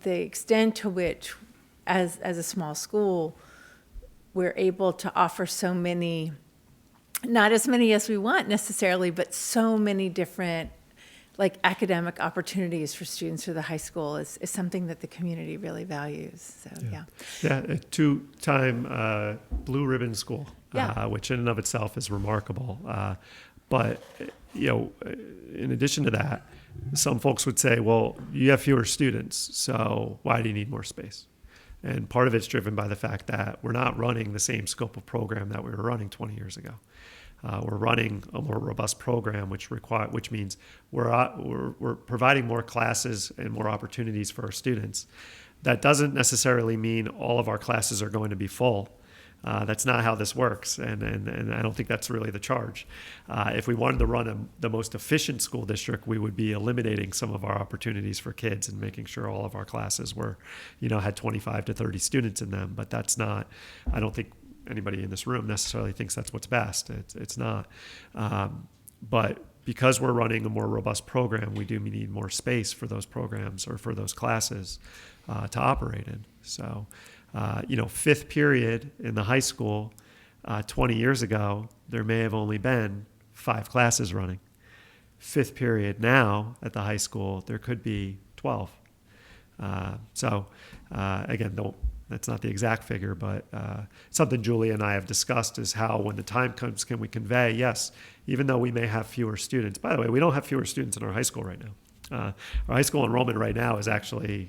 extent to which, as a small school, we're able to offer so many, not as many as we want necessarily, but so many different academic opportunities for students through the high school is something that the community really values. So, yeah. Yeah, a two-time blue ribbon school, Yeah. Which in and of itself is remarkable. But, in addition to that, some folks would say, well, you have fewer students, so why do you need more space? And part of it's driven by the fact that we're not running the same scope of program that we were running 20 years ago. We're running a more robust program, which means we're providing more classes and more opportunities for our students. That doesn't necessarily mean all of our classes are going to be full. That's not how this works, and I don't think that's really the charge. If we wanted to run the most efficient school district, we would be eliminating some of our opportunities for kids and making sure all of our classes had 25 to 30 students in them. But that's not. I don't think anybody in this room necessarily thinks that's what's best. It's not. But because we're running a more robust program, we do need more space for those programs or for those classes to operate in. So, fifth period in the high school, 20 years ago, there may have only been 5 classes running. Fifth period now at the high school, there could be 12. Again, that's not the exact figure, but something Julia and I have discussed is how, when the time comes, can we convey, yes, even though we may have fewer students. By the way, we don't have fewer students in our high school right now. Our high school enrollment right now is actually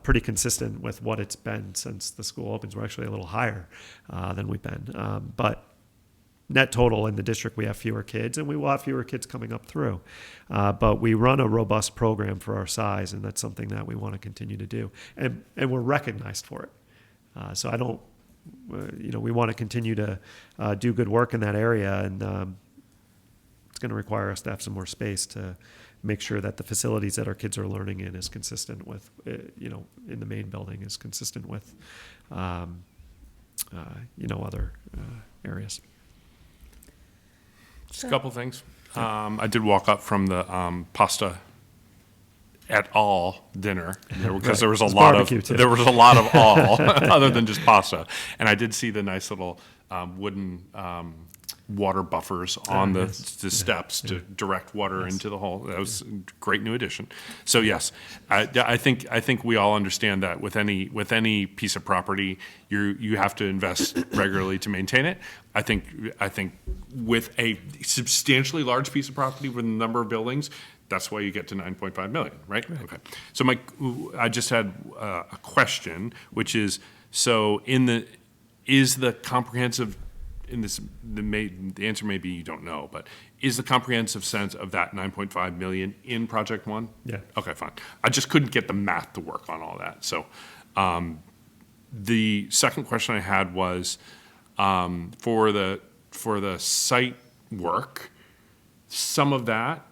pretty consistent with what it's been since the school opens. We're actually a little higher than we've been. But net total in the district, we have fewer kids, and we will have fewer kids coming up through. But we run a robust program for our size, and that's something that we want to continue to do. And we're recognized for it. So I don't, we want to continue to do good work in that area, and it's going to require us to have some more space to make sure that the facilities that our kids are learning in is consistent with, in the main building is consistent with, other areas. Just a couple things. I did walk up from the pasta et al. Dinner because there was a lot of all other than just pasta, and I did see the nice little wooden water buffers on the steps to direct water into the hole. That was a great new addition. So yes, I think we all understand that with any piece of property, you have to invest regularly to maintain it. I think with a substantially large piece of property with a number of buildings, that's why you get to 9.5 million, right? Okay. So I just had a question, which is, so is the comprehensive, the answer may be you don't know, but is the comprehensive sense of that 9.5 million in Project One? Yeah. Okay, fine. I just couldn't get the math to work on all that. So the second question I had was for the site work, some of that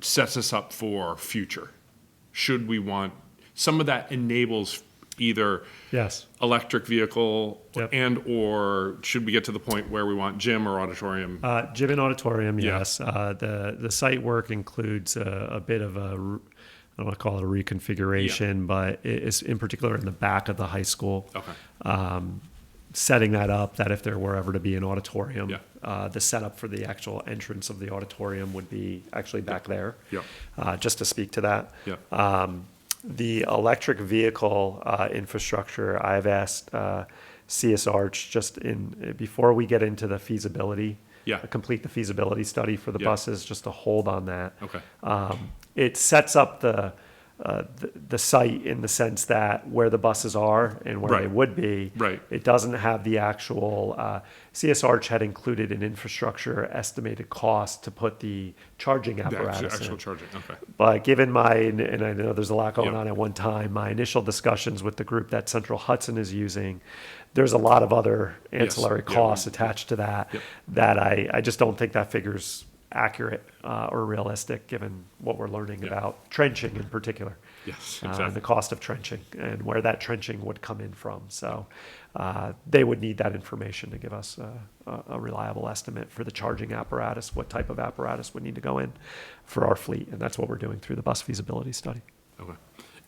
sets us up for future. Should we want, some of that enables either electric vehicle and or should we get to the point where we want gym or auditorium? Gym and auditorium, yes. The site work includes a bit of don't want to call it a reconfiguration, but it's in particular in the back of the high school. Okay. Setting that up, that if there were ever to be an auditorium, Yeah. the setup for the actual entrance of the auditorium would be actually back there. Yeah. Just to speak to that. Yeah. The electric vehicle infrastructure, I've asked CSArch before we get into the feasibility, complete the feasibility study for the buses, just to hold on that. Okay. It sets up the site in the sense that where the buses are and where they Right. would be, Right. it doesn't have the actual, CSArch had included an infrastructure estimated cost to put the charging The apparatus actual in. charging. Okay. But given and I know there's a lot going Yep. on at one time, my initial discussions with the group that Central Hudson is using, there's a lot of other ancillary Yeah, costs attached to that, Yep. that I just don't think that figure's accurate or realistic, given what we're learning Yeah. about trenching in particular. Yes, And exactly. the cost of trenching and where that trenching would come in from. So they would need that information to give us a reliable estimate for the charging apparatus, what type of apparatus would need to go in for our fleet. And that's what we're doing through the bus feasibility study. Okay.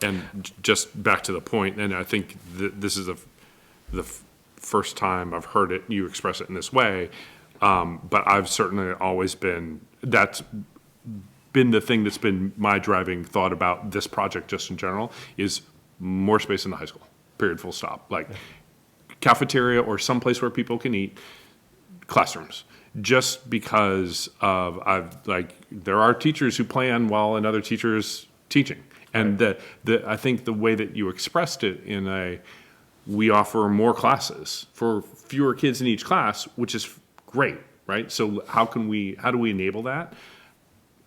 And just back to the point, and I think this is the first time I've heard you express it in this way, but I've certainly always that's been the thing that's been my driving thought about this project just in general, is more space in the high school, period, full stop. Like cafeteria or someplace where people can eat, classrooms. Just because there are teachers who plan while another teacher is teaching. And I think the way that you expressed it we offer more classes for fewer kids in each class, which is great, right? So how do we enable that?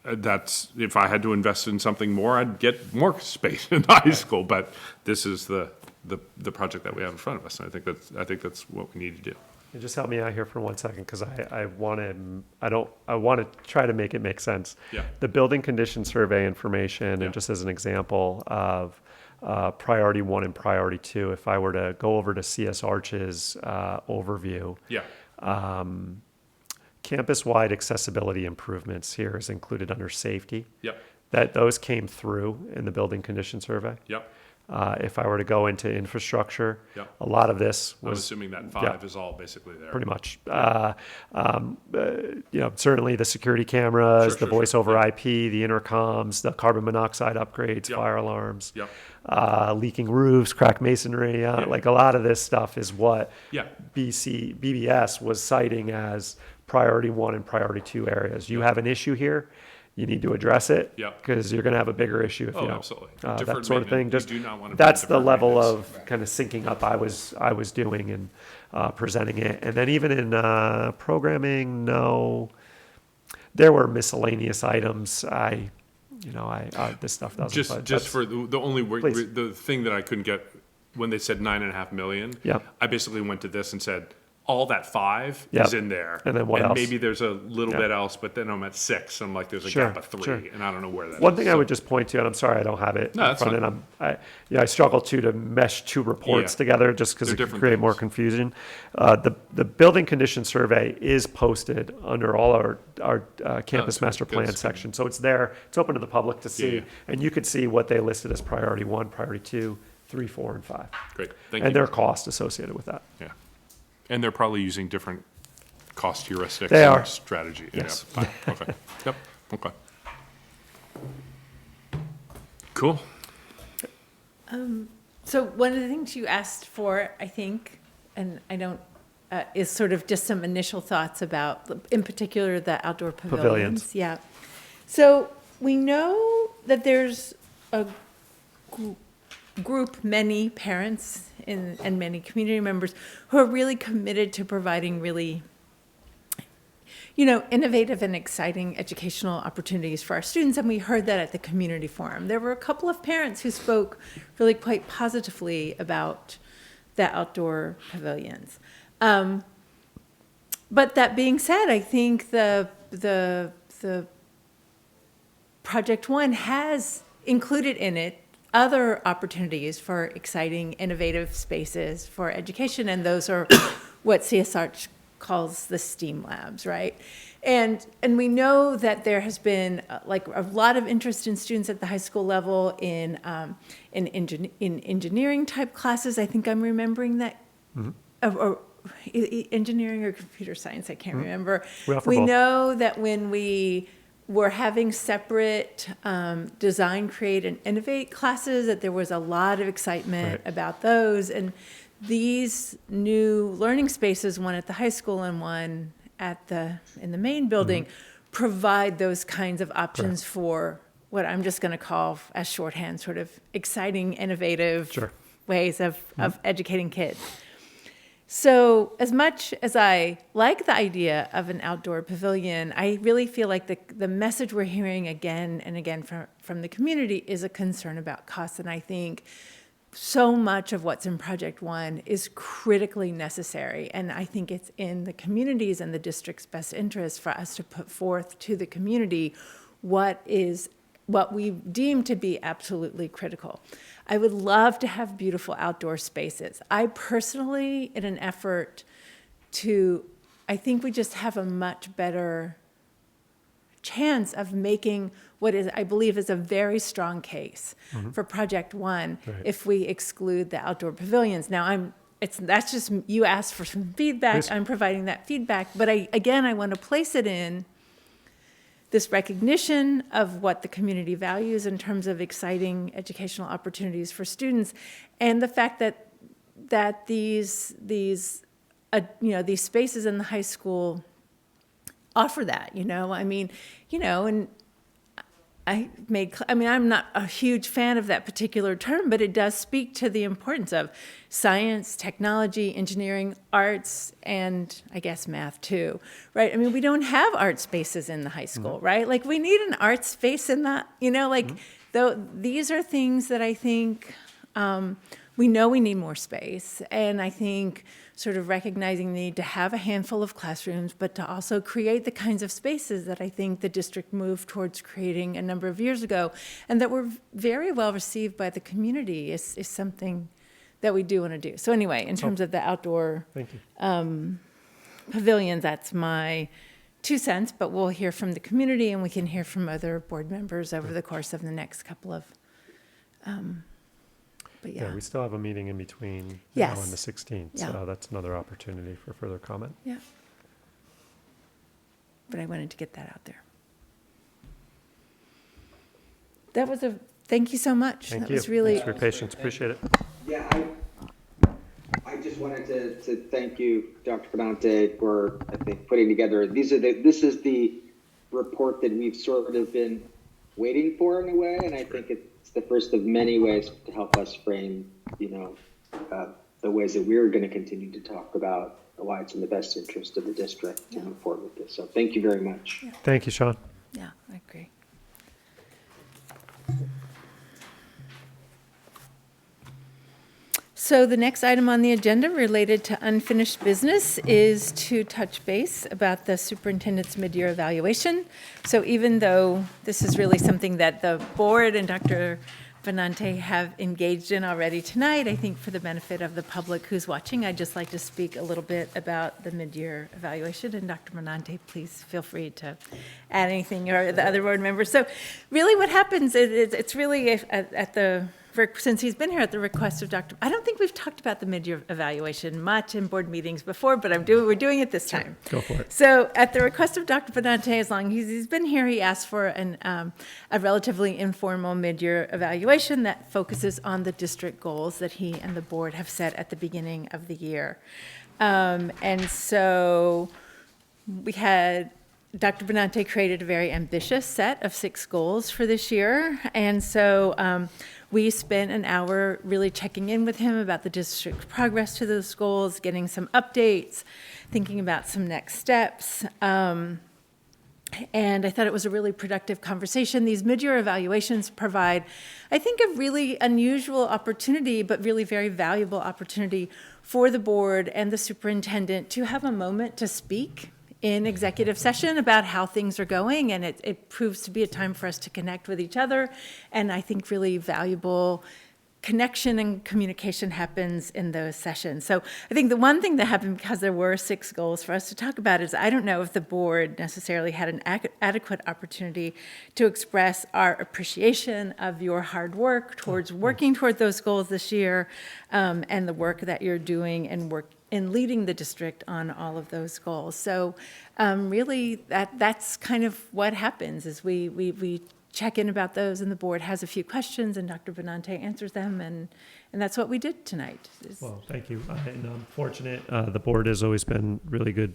If I had to invest in something more, I'd get more space in high school, but this is the project that we have in front of us. And I think that's what we need to do. And just help me out here for 1 second, because I want to try to make it make sense. Yeah. The building condition survey information, Yeah. and just as an example of priority 1 and priority 2, if I were to go over to CSArch's overview, campus-wide accessibility improvements here is included under safety. Yep. Those came through in the building condition survey. Yep. If I were to go into infrastructure, Yep. a lot of this I'm was assuming that 5 is all basically there. pretty much. Certainly the security cameras, Sure, the sure, voice sure. over Yeah. IP, the intercoms, the carbon monoxide upgrades, Yep. fire alarms, Yep. leaking roofs, crack masonry. Like a lot of this stuff is what Yeah. BBS was citing as priority 1 and priority 2 areas. You have an issue here, you need to address it, Yep. because you're going to have a bigger issue if you don't. Absolutely. That Deferred sort of thing. maintenance. Just You do not want to that's bring the deferred level maintenance. of kind of syncing up I was doing and presenting it. And then even in programming, there were miscellaneous items. This stuff doesn't. Just but that's- for the only Please. the thing that I couldn't get when they said $9.5 million. Yeah. I basically went to this and said, all that 5 Yeah. is in there. And then what else? Maybe there's a little Yeah. bit else, but then I'm at 6. I'm like, there's a Sure, gap of 3, sure. and I don't know where that is. One thing I So- would just point to, and I'm sorry I don't have it No, in that's front, fine. and I struggle to mesh two reports Yeah. together just because They're it can different create more things. confusion. The building condition survey is posted under all our campus that's master good. plan That's good. section, so it's there. It's open to the public to see, Yeah. and you could see what they listed as priority 1, priority 2, 3, 4, and 5, Great, thank and you. their cost associated with that. Yeah. And they're probably using different cost heuristics They and are. strategy. Yes. Yeah, fine. Okay. Yep. Okay. Cool. So one of the things you asked for, I think, and I don't, is sort of just some initial thoughts about, in particular, the outdoor pavilions. Yeah. So we know that there's a group, many parents and many community members who are really committed to providing really, innovative and exciting educational opportunities for our students. And we heard that at the community forum. There were a couple of parents who spoke really quite positively about the outdoor pavilions. But that being said, I think the Project One has included in it other opportunities for exciting, innovative spaces for education, and those are what CSArch calls the STEAM labs, right? And we know that there has been like a lot of interest in students at the high school level in engineering type classes. I think I'm remembering that, or engineering or computer science. I can't remember. We offer We both. know that when we were having separate design, create, and innovate classes, that there was a lot of excitement Right. about those. And these new learning spaces, one at the high school and one in the main building, provide those kinds of options for what I'm just going to call, as shorthand, sort of exciting, innovative Sure. ways of educating kids. So as much as I like the idea of an outdoor pavilion, I really feel like the message we're hearing again and again from the community is a concern about costs. And I think so much of what's in Project One is critically necessary. And I think it's in the community's and the district's best interest for us to put forth to the community what we deem to be absolutely critical. I would love to have beautiful outdoor spaces. I personally, in an effort I think we just have a much better chance of making what is, I believe, is a very strong case for Project One Right. if we exclude the outdoor pavilions. Now, that's just, you asked for some feedback, Please. I'm providing that feedback, but I want to place it in this recognition of what the community values in terms of exciting educational opportunities for students, and the fact that these spaces in the high school offer that. And I'm not a huge fan of that particular term, but it does speak to the importance of science, technology, engineering, arts, and I guess math too, right? I mean, we don't have art spaces in the high school, right? Like, we need an art space in the, though these are things that I think we know we need more space. And I think sort of recognizing the need to have a handful of classrooms, but to also create the kinds of spaces that I think the district moved towards creating a number of years ago, and that were very well received by the community is something that we do want to do. So anyway, in terms of the outdoor Thank you. pavilions, that's my 2 cents, but we'll hear from the community and we can hear from other board members over the course of the next couple of, but Yeah, yeah. we still have a meeting in between now Yes. and the 16th, Yeah. so that's another opportunity for further comment. Yeah. But I wanted to get that out there. Thank you so much. Thank That you. was really, Thanks for your patience, appreciate it. Yeah, I just wanted to thank you, Dr. Benante, for, I think, putting together, this is the report that we've sort of been waiting for in a way, and I think it's the first of many ways to help us frame, the ways that we're going to continue to talk about why it's in the best interest of the district to move forward with this. So thank you very much. Thank you, Sean. yeah, I agree. So the next item on the agenda related to unfinished business is to touch base about the superintendent's mid-year evaluation. So even though this is really something that the board and Dr. Benante have engaged in already tonight, I think for the benefit of the public who's watching, I'd just like to speak a little bit about the mid-year evaluation. And Dr. Benante, please feel free to add anything, or the other board members. So really what happens is it's really since he's been here at the request of Dr. I don't think we've talked about the mid-year evaluation much in board meetings before, but we're doing it this time. Go for it. So at the request of Dr. Benante, as long as he's been here, he asked for a relatively informal mid-year evaluation that focuses on the district goals that he and the board have set at the beginning of the year. And so Dr. Benante created a very ambitious set of 6 goals for this year. And so we spent an hour really checking in with him about the district's progress to those goals, getting some updates, thinking about some next steps. And I thought it was a really productive conversation. These mid-year evaluations provide, I think, a really unusual opportunity, but really very valuable opportunity for the board and the superintendent to have a moment to speak in executive session about how things are going, and it proves to be a time for us to connect with each other, and I think really valuable connection and communication happens in those sessions. So I think the one thing that happened, because there were 6 goals for us to talk about, is I don't know if the board necessarily had an adequate opportunity to express our appreciation of your hard work towards working toward those goals this year, and the work that you're doing and work in leading the district on all of those goals. So really, that's kind of what happens, is we check in about those, and the board has a few questions, and Dr. Benante answers them, and that's what we did tonight. Well, thank you. And I'm fortunate, the board has always been really good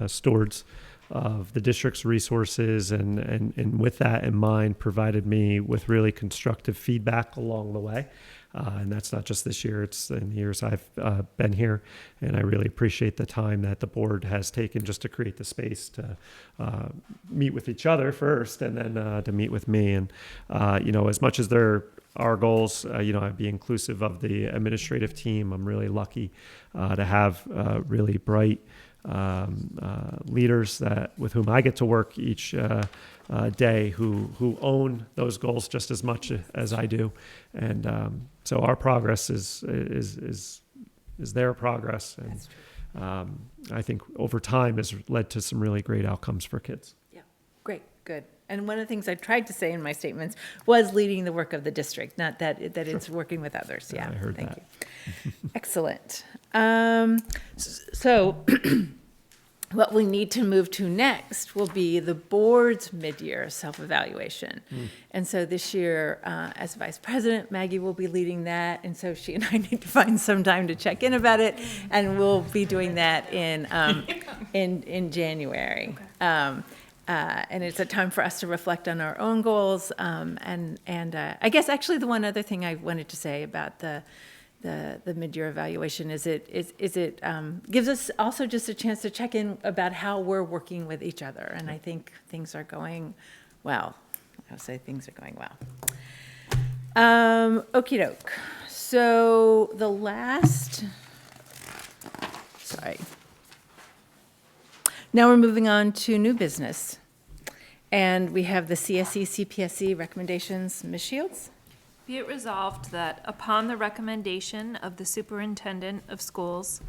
stewards of the district's resources, and with that in mind, provided me with really constructive feedback along the way. And that's not just this year, it's in the years I've been here. And I really appreciate the time that the board has taken just to create the space to meet with each other first, and then to meet with me. And, as much as there are goals, I'd be inclusive of the administrative team. I'm really lucky to have really bright leaders with whom I get to work each day who own those goals just as much as I do. And so our progress is their progress, and I think over time has led to some really great outcomes for kids. Yeah, great, good. And one of the things I tried to say in my statements was leading the work of the district, not that it's working with others. Yeah, I heard thank that. you. Excellent. So what we need to move to next will be the board's mid-year self-evaluation. And so this year, as vice president, Maggie will be leading that. And so she and I need to find some time to check in about it. And we'll be doing that in January. Okay. And it's a time for us to reflect on our own goals. And I guess actually the one other thing I wanted to say about the mid-year evaluation is it gives us also just a chance to check in about how we're working with each other. And I think things are going well. I'll say things are going well. Okie doke. So now we're moving on to new business. And we have the CSE, CPSE recommendations. Ms. Shields? Be it resolved that upon the recommendation of the Superintendent of Schools,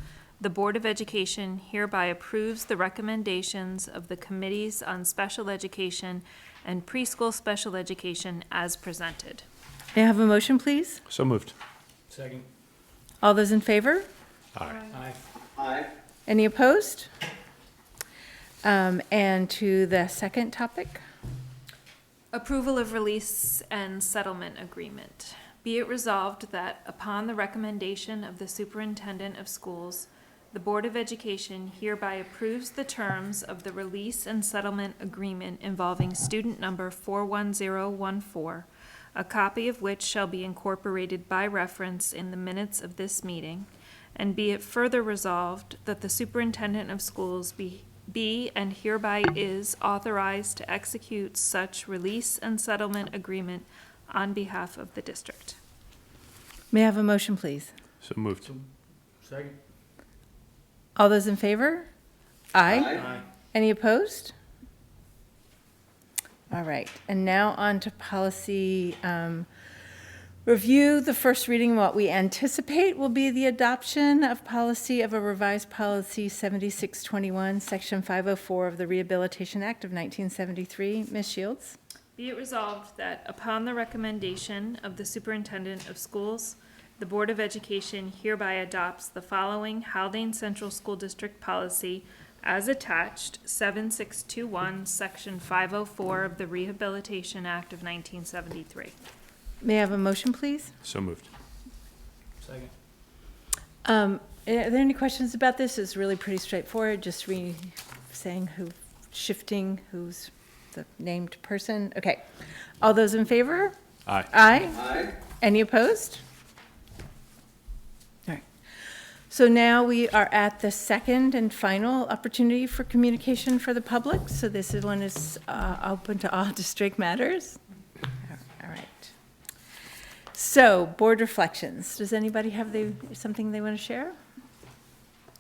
the Board of Education hereby approves the recommendations of the Committees on Special Education and Preschool Special Education as presented. May I have a motion, please? So moved. Second. All those in favor? Aye. Aye. Any opposed? And to the second topic? Approval of release and settlement agreement. Be it resolved that upon the recommendation of the Superintendent of Schools, the Board of Education hereby approves the terms of the release and settlement agreement involving student number 41014, a copy of which shall be incorporated by reference in the minutes of this meeting, and be it further resolved that the Superintendent of Schools be and hereby is authorized to execute such release and settlement agreement on behalf of the district. May I have a motion, please? So moved. Second. All those in favor? Aye. Aye. Any opposed? All right, and now on to policy review. The first reading, what we anticipate will be the adoption of a revised policy 7621, section 504 of the Rehabilitation Act of 1973. Ms. Shields? Be it resolved that upon the recommendation of the Superintendent of Schools, the Board of Education hereby adopts the following Haldane Central School District policy as attached, 7621, section 504 of the Rehabilitation Act of 1973. May I have a motion, please? So moved. Second. Are there any questions about this? It's really pretty straightforward, just saying shifting who's the named person. Okay. All those in favor? Aye. Aye. Aye. Any opposed? All right. So now we are at the second and final opportunity for communication for the public. So this one is open to all district matters. All right. So, board reflections. Does anybody have something they want to share?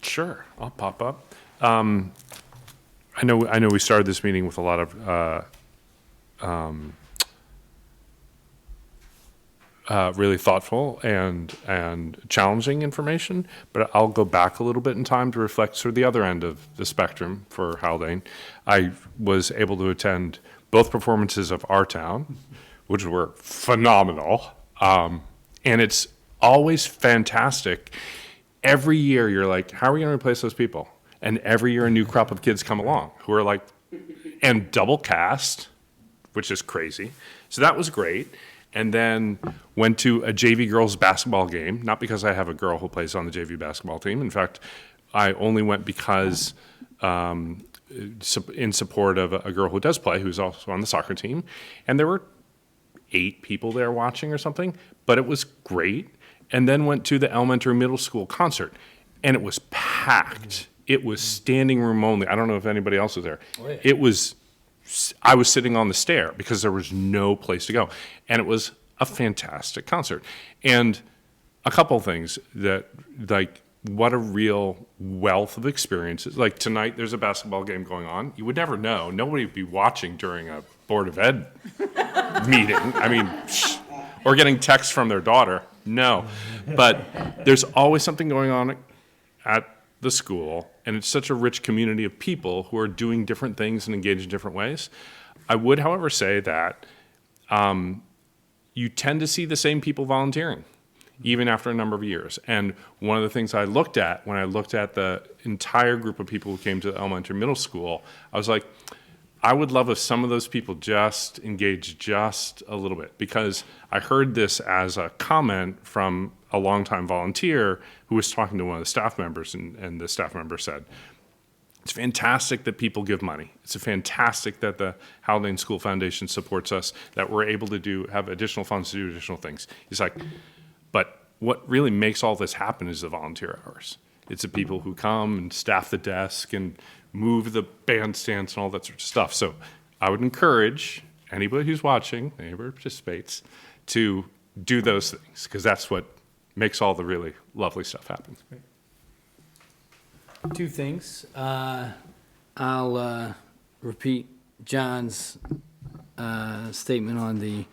Sure, I'll pop up. I know we started this meeting with a lot of really thoughtful and challenging information. But I'll go back a little bit in time to reflect sort of the other end of the spectrum for Haldane. I was able to attend both performances of Our Town, which were phenomenal. And it's always fantastic. Every year you're like, how are we going to replace those people? And every year a new crop of kids come along who are like, and double cast, which is crazy. So that was great. And then went to a JV girls basketball game, not because I have a girl who plays on the JV basketball team. In fact, I only went because in support of a girl who does play, who's also on the soccer team. And there were 8 people there watching or something, but it was great. And then went to the elementary middle school concert, and it was packed. It was standing room only. I don't know if anybody else was there. Oh, yeah. I was sitting on the stair because there was no place to go. And it was a fantastic concert. And a couple of things that, like, what a real wealth of experiences. Like tonight, there's a basketball game going on. You would never know. Nobody would be watching during a Board of Ed meeting. I mean, or getting texts from their daughter. No. But there's always something going on at the school, and it's such a rich community of people who are doing different things and engaged in different ways. I would, however, say that you tend to see the same people volunteering, even after a number of years. And one of the things I looked at when I looked at the entire group of people who came to the elementary middle school, I was like, I would love if some of those people just engaged just a little bit, because I heard this as a comment from a longtime volunteer who was talking to one of the staff members, and the staff member said, it's fantastic that people give money. It's fantastic that the Haldane School Foundation supports us, that we're able to have additional funds to do additional things. He's like, but what really makes all this happen is the volunteer hours. It's the people who come and staff the desk and move the bandstands and all that sort of stuff. So I would encourage anybody who's watching, anybody who participates, to do those things, because that's what makes all the really lovely stuff happen. Two things. I'll repeat John's statement on the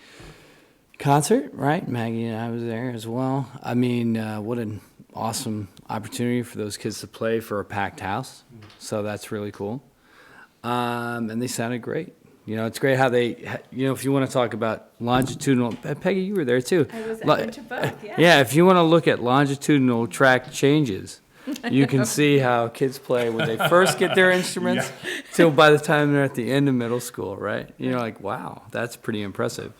concert, right? Maggie and I was there as well. I mean, what an awesome opportunity for those kids to play for a packed house. So that's really cool. And they sounded great. You know, it's great how they, you know, if you want to talk about longitudinal, Peggy, you were there too. I went to both, yeah. Yeah, if you want to look at longitudinal track changes, you can see how kids play when they first get their instruments till by the time they're at the end of middle school, right? You're like, wow, that's pretty impressive.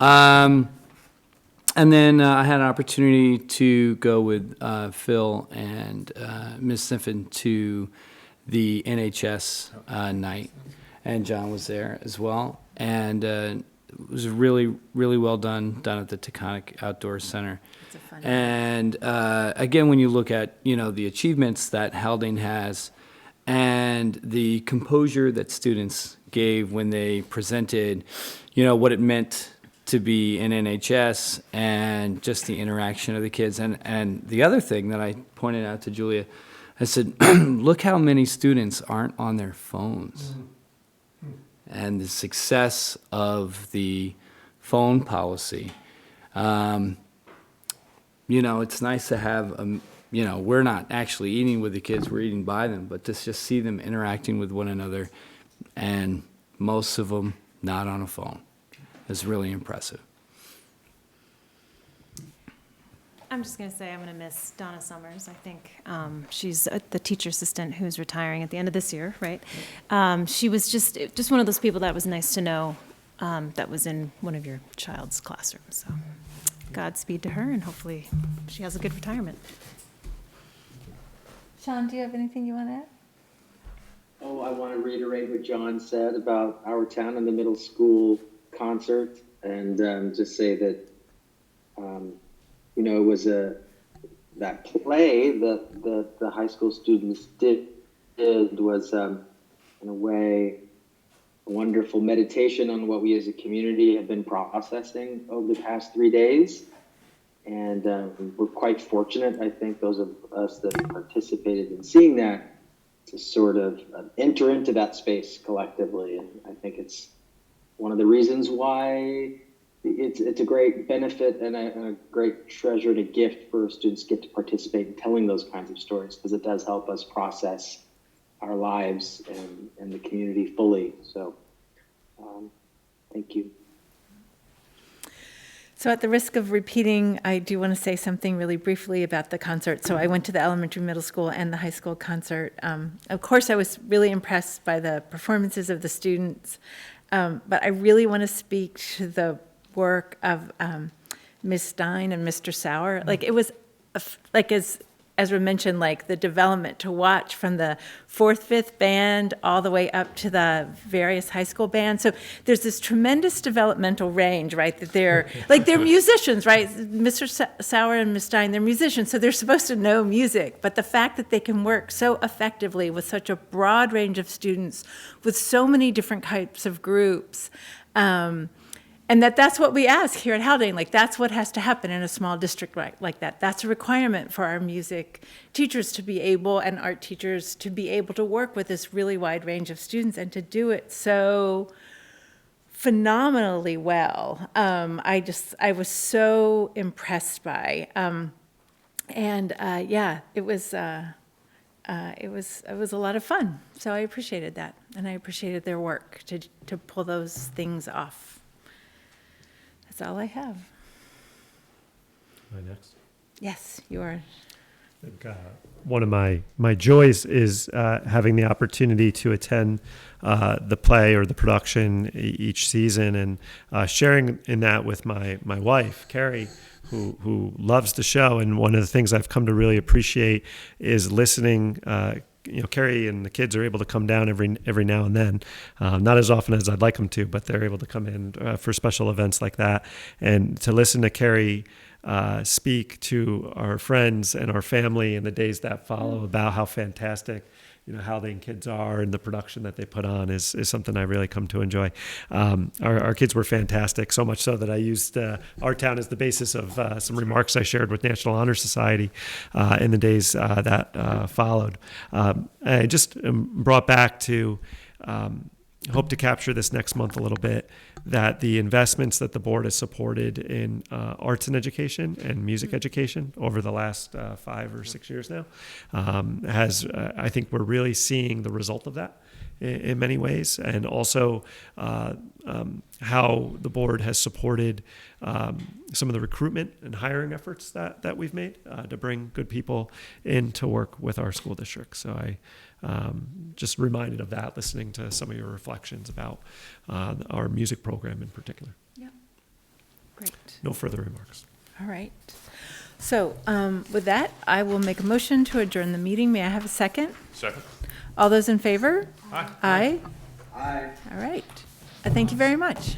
And then I had an opportunity to go with Phil and Ms. Simpson to the NHS night, and John was there as well. And it was really, really well done at the Taconic Outdoor Center. It's a fun And again, when you look at, you know, the achievements that Haldane has and the composure that students gave when they presented, you know, what it meant to be in NHS and just the interaction of the kids. And the other thing that I pointed out to Julia, I said, look how many students aren't on their phones. And the success of the phone policy. You know, it's nice to have, you know, we're not actually eating with the kids, we're eating by them, but to just see them interacting with one another, and most of them not on a phone. Is really impressive. I'm just going to say I'm going to miss Donna Summers. I think she's the teacher assistant who's retiring at the end of this year, right? She was just one of those people that was nice to know that was in one of your child's classrooms. So Godspeed to her, and hopefully she has a good retirement. Sean, do you have anything you want to add? Oh, I want to reiterate what John said about Our Town and the middle school concert, and just say that, you know, it was that play that the high school students did was, in a way, a wonderful meditation on what we as a community have been processing over the past 3 days. And we're quite fortunate, I think, those of us that participated in seeing that, to sort of enter into that space collectively. And I think it's one of the reasons why it's a great benefit and a great treasure and a gift for students to get to participate in telling those kinds of stories, because it does help us process our lives and the community fully. So thank you. So at the risk of repeating, I do want to say something really briefly about the concert. So I went to the elementary, middle school, and the high school concert. Of course, I was really impressed by the performances of the students, but I really want to speak to the work of Ms. Stein and Mr. Sauer. Like, it was, like, as Ezra mentioned, like the development to watch from the 4th, 5th band all the way up to the various high school bands. So there's this tremendous developmental range, right? That they're musicians, right? Mr. Sauer and Ms. Stein, they're musicians, so they're supposed to know music. But the fact that they can work so effectively with such a broad range of students, with so many different types of groups, and that's what we ask here at Haldane. Like, that's what has to happen in a small district like that. That's a requirement for our music teachers to be able, and art teachers to be able to work with this really wide range of students and to do it so phenomenally well. I was so impressed by, it was a lot of fun. So I appreciated that, and I appreciated their work to pull those things off. That's all I have. Am I next? Yes, you are. I think, one of my joys is having the opportunity to attend the play or the production each season, and sharing in that with my wife, Carrie, who loves the show. And one of the things I've come to really appreciate is listening. Carrie and the kids are able to come down every now and then, not as often as I'd like them to, but they're able to come in for special events like that. And to listen to Carrie speak to our friends and our family in the days that follow about how fantastic Haldane kids are, and the production that they put on is something I really come to enjoy. Our kids were fantastic, so much so that I used our town as the basis of some remarks I shared with National Honor Society in the days that followed. I just brought back to hope to capture this next month a little bit, that the investments that the board has supported in arts and education and music education over the last 5 or 6 years now I think we're really seeing the result of that in many ways, and also how the board has supported some of the recruitment and hiring efforts that we've made to bring good people in to work with our school district. So I just reminded of that, listening to some of your reflections about our music program in particular. Yeah, great. No further remarks. All right. So with that, I will make a motion to adjourn the meeting. May I have a second? Second. All those in favor? Aye. Aye. Aye. All right. Thank you very much.